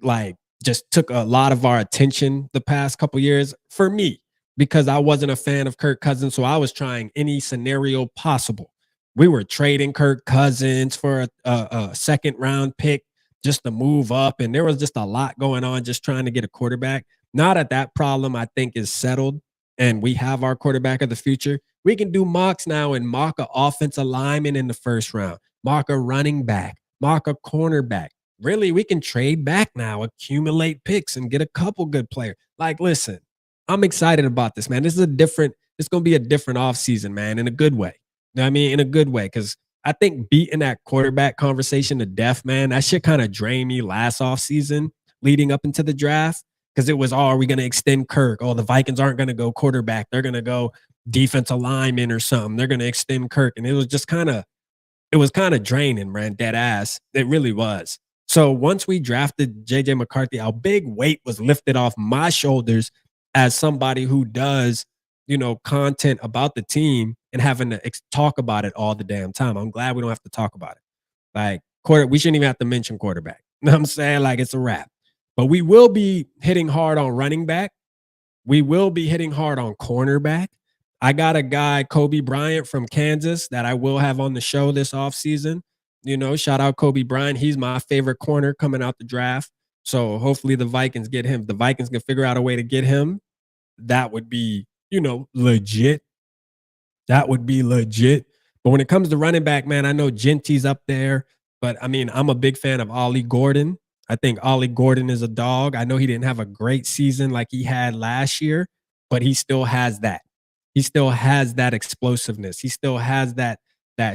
like just took a lot of our attention the past couple years for me, because I wasn't a fan of Kirk Cousins. So I was trying any scenario possible. We were trading Kirk Cousins for a second round pick just to move up. And there was just a lot going on just trying to get a quarterback. Now that problem, I think, is settled and we have our quarterback of the future, we can do mocks now and mock an offensive lineman in the first round, mock a running back, mock a cornerback. Really, we can trade back now, accumulate picks, and get a couple good players. Like, listen, I'm excited about this, man. It's going to be a different offseason, man, in a good way. You know what I mean? In a good way, because I think beating that quarterback conversation to death, man, that shit kind of drained me last offseason leading up into the draft, because it was, are we going to extend Kirk? Oh, the Vikings aren't going to go quarterback. They're going to go defensive lineman or something. They're going to extend Kirk. And it was just kind of draining, man, dead ass. It really was. So once we drafted JJ McCarthy, our big weight was lifted off my shoulders as somebody who does, content about the team and having to talk about it all the damn time. I'm glad we don't have to talk about it. Like, we shouldn't even have to mention quarterback. You know what I'm saying? Like, it's a wrap. But we will be hitting hard on running back. We will be hitting hard on cornerback. I got a guy, Kobe Bryant from Kansas, that I will have on the show this offseason. Shout out Kobe Bryant. He's my favorite corner coming out the draft. So hopefully the Vikings get him. The Vikings can figure out a way to get him. That would be, legit. That would be legit. But when it comes to running back, man, I know Genty's up there. But, I mean, I'm a big fan of Ollie Gordon. I think Ollie Gordon is a dog. I know he didn't have a great season like he had last year, but he still has that. He still has that explosiveness. He still has that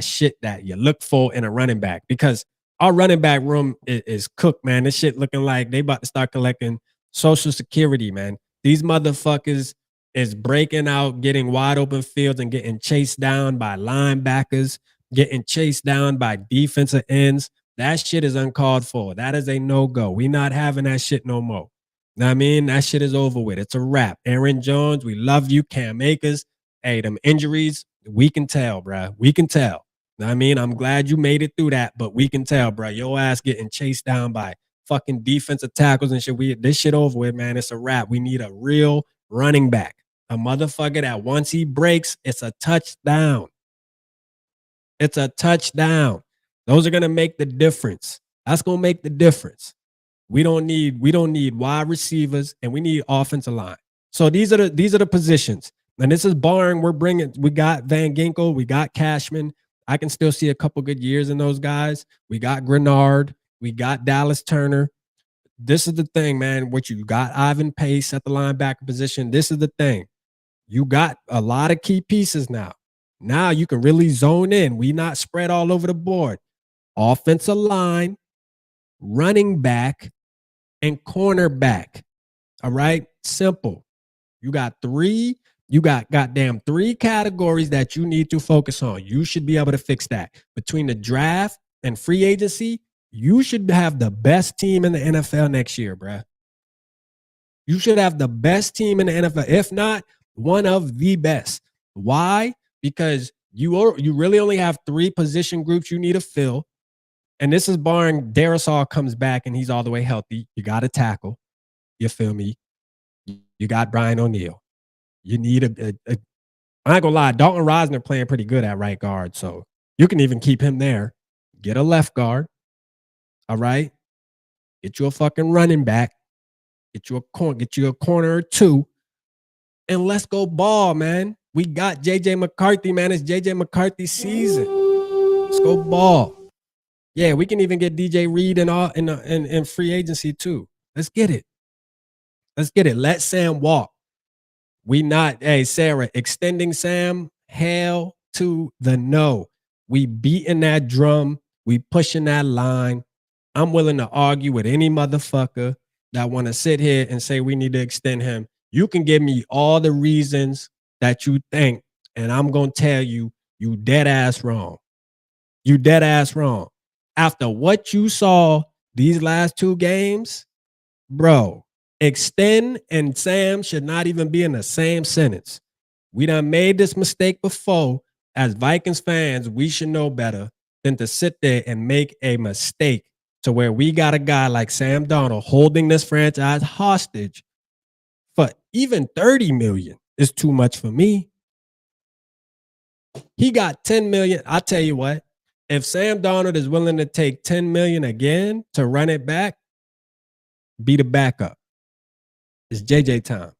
shit that you look for in a running back, because our running back room is cooked, man. This shit looking like they about to start collecting Social Security, man. These motherfuckers is breaking out, getting wide open fields and getting chased down by linebackers, getting chased down by defensive ends. That shit is uncalled for. That is a no-go. We not having that shit no more. Know what I mean? That shit is over with. It's a wrap. Aaron Jones, we love you. Cam Akers. Hey, them injuries, we can tell, bro. We can tell. Know what I mean? I'm glad you made it through that, but we can tell, bro. Your ass getting chased down by fucking defensive tackles and shit. This shit over with, man. It's a wrap. We need a real running back. A motherfucker that once he breaks, it's a touchdown. It's a touchdown. Those are going to make the difference. That's going to make the difference. We don't need wide receivers, and we need offensive line. So these are the positions. And this is barring we got Van Ginkel, we got Cashman. I can still see a couple good years in those guys. We got Grenard, we got Dallas Turner. This is the thing, man. What you got, Ivan Pace at the linebacker position. This is the thing. You got a lot of key pieces now. Now you can really zone in. We not spread all over the board. Offensive line, running back, and cornerback. All right? Simple. You got goddamn 3 categories that you need to focus on. You should be able to fix that. Between the draft and free agency, you should have the best team in the NFL next year, bruh. You should have the best team in the NFL. If not, one of the best. Why? Because you really only have 3 position groups you need to fill. And this is barring Darrisaw comes back and he's all the way healthy. You got to tackle. You feel me? You got Brian O'Neill. You need I ain't gonna lie, Dalton Risner playing pretty good at right guard. So you can even keep him there. Get a left guard. All right. Get you a fucking running back. Get you a corner or 2. And let's go ball, man. We got JJ McCarthy, man. It's JJ McCarthy season. Let's go ball. Yeah, we can even get DJ Reed in free agency too. Let's get it. Let's get it. Let Sam walk. Hey, Sarah, extending Sam, hell to the no. We beating that drum. We pushing that line. I'm willing to argue with any motherfucker that want to sit here and say we need to extend him. You can give me all the reasons that you think, and I'm going to tell you, you dead ass wrong. You dead ass wrong. After what you saw these last 2 games, bro, extend and Sam should not even be in the same sentence. We done made this mistake before. As Vikings fans, we should know better than to sit there and make a mistake to where we got a guy like Sam Darnold holding this franchise hostage for even 30 million is too much for me. He got 10 million. I'll tell you what, if Sam Darnold is willing to take 10 million again to run it back, be the backup. It's JJ time.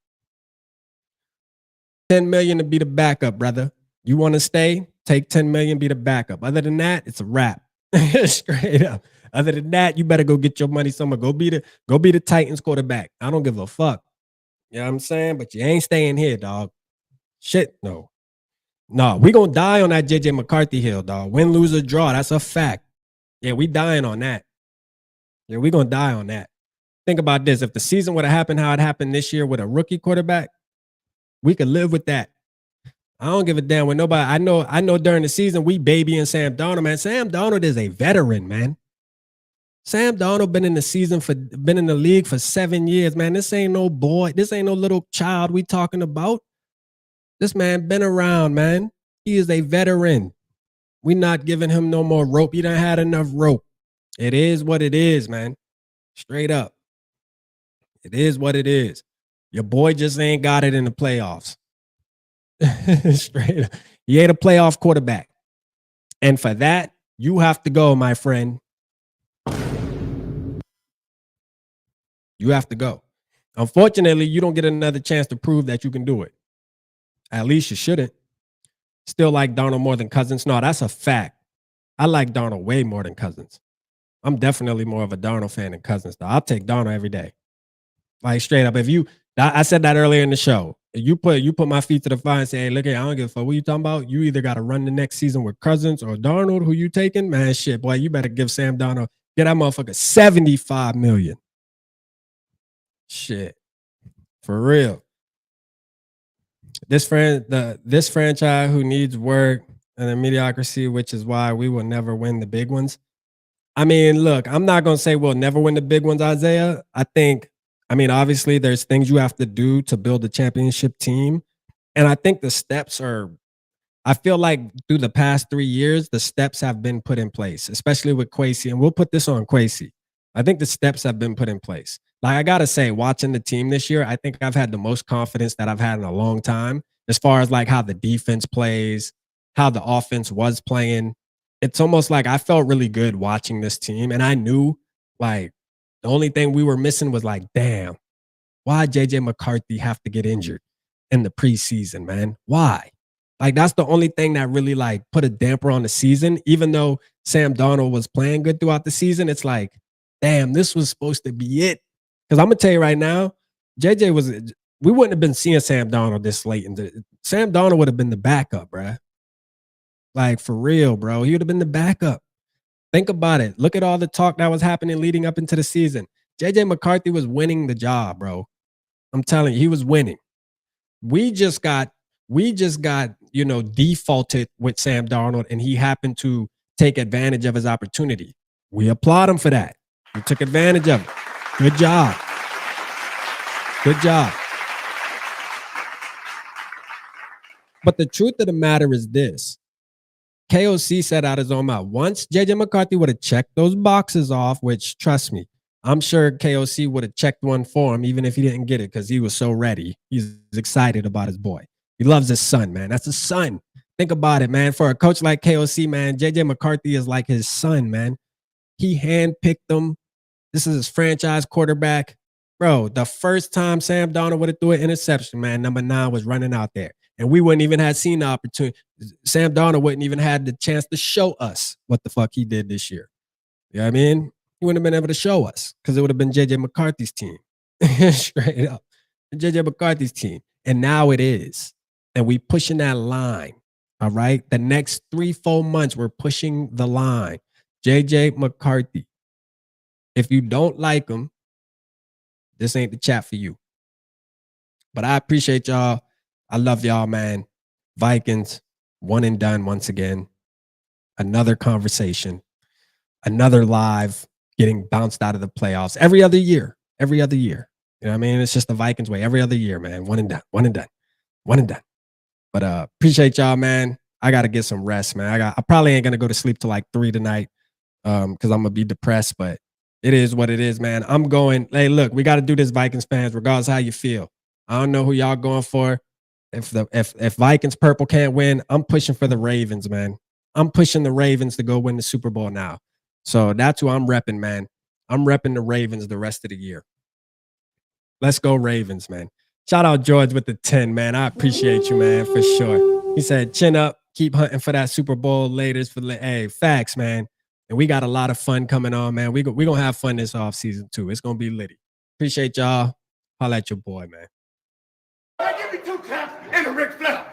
10 million to be the backup, brother. You want to stay? Take 10 million, be the backup. Other than that, it's a wrap. Straight up. Other than that, you better go get your money somewhere. Go be the Titans quarterback. I don't give a fuck. You know what I'm saying? But you ain't staying here, dog. Shit, no. No, we gonna die on that JJ McCarthy hill, dog. Win, lose, or draw. That's a fact. Yeah, we dying on that. Yeah, we gonna die on that. Think about this. If the season would have happened how it happened this year with a rookie quarterback, we could live with that. I don't give a damn with nobody. I know during the season we babying Sam Darnold, man. Sam Darnold is a veteran, man. Sam Darnold been in the league for 7 years, man. This ain't no boy. This ain't no little child we talking about. This man been around, man. He is a veteran. We not giving him no more rope. He done had enough rope. It is what it is, man. Straight up. It is what it is. Your boy just ain't got it in the playoffs. Straight up. He ain't a playoff quarterback. And for that, you have to go, my friend. You have to go. Unfortunately, you don't get another chance to prove that you can do it. At least you shouldn't. Still like Darnold more than Cousins. No, that's a fact. I like Darnold way more than Cousins. I'm definitely more of a Darnold fan than Cousins, though. I'll take Darnold every day. Like, straight up. I said that earlier in the show. You put my feet to the fire and say, hey, look at, I don't give a fuck. What you talking about? You either got to run the next season with Cousins or Darnold. Who you taking? Man, shit, boy, you better give Sam Darnold, get that motherfucker $75 million. Shit. For real. This franchise who needs work and the mediocrity, which is why we will never win the big ones. I mean, look, I'm not going to say we'll never win the big ones, Isaiah. I mean, obviously, there's things you have to do to build a championship team. And I think the steps I feel like through the past 3 years, the steps have been put in place, especially with Kwesi. And we'll put this on Kwesi. I think the steps have been put in place. Like, I got to say, watching the team this year, I think I've had the most confidence that I've had in a long time as far as like how the defense plays, how the offense was playing. It's almost like I felt really good watching this team. And I knew like the only thing we were missing was like, damn, why JJ McCarthy have to get injured in the preseason, man? Why? Like, that's the only thing that really like put a damper on the season. Even though Sam Darnold was playing good throughout the season, it's like, damn, this was supposed to be it. Because I'm going to tell you right now, we wouldn't have been seeing Sam Darnold this late. Sam Darnold would have been the backup, bruh. Like, for real, bro. He would have been the backup. Think about it. Look at all the talk that was happening leading up into the season. JJ McCarthy was winning the job, bro. I'm telling you, he was winning. We just got, defaulted with Sam Darnold, and he happened to take advantage of his opportunity. We applaud him for that. He took advantage of it. Good job. Good job. But the truth of the matter is this. KOC said out his own mouth, once JJ McCarthy would have checked those boxes off, which, trust me, I'm sure KOC would have checked one for him, even if he didn't get it, because he was so ready. He's excited about his boy. He loves his son, man. That's his son. Think about it, man. For a coach like KOC, man, JJ McCarthy is like his son, man. He handpicked him. This is his franchise quarterback. Bro, the first time Sam Darnold would have threw an interception, man, number 9 was running out there. And we wouldn't even have seen the opportunity. Sam Darnold wouldn't even had the chance to show us what the fuck he did this year. You know what I mean? He wouldn't have been able to show us because it would have been JJ McCarthy's team. Straight up. JJ McCarthy's team. And now it is. And we pushing that line. All right? The next 3-4 months, we're pushing the line. JJ McCarthy. If you don't like him, this ain't the chat for you. But I appreciate y'all. I love y'all, man. Vikings, one and done once again. Another conversation. Another live getting bounced out of the playoffs. Every other year. Every other year. You know what I mean? It's just the Vikings way. Every other year, man. One and done. One and done. One and done. But appreciate y'all, man. I got to get some rest, man. I probably ain't going to go to sleep till like 3 tonight because I'm going to be depressed. But It is what it is, man. I'm going, hey, look, we got to do this, Vikings fans, regardless of how you feel. I don't know who y'all going for. If Vikings purple can't win, I'm pushing for the Ravens, man. I'm pushing the Ravens to go win the Super Bowl now. So that's who I'm repping, man. I'm repping the Ravens the rest of the year. Let's go Ravens, man. Shout out George with the 10, man. I appreciate you, man, for sure. He said, chin up, keep hunting for that Super Bowl laters. Hey, facts, man. And we got a lot of fun coming on, man. We're going to have fun this offseason, too. It's going to be litty. Appreciate y'all. Holla at your boy, man. Give me 2 taps and a Ric Flair.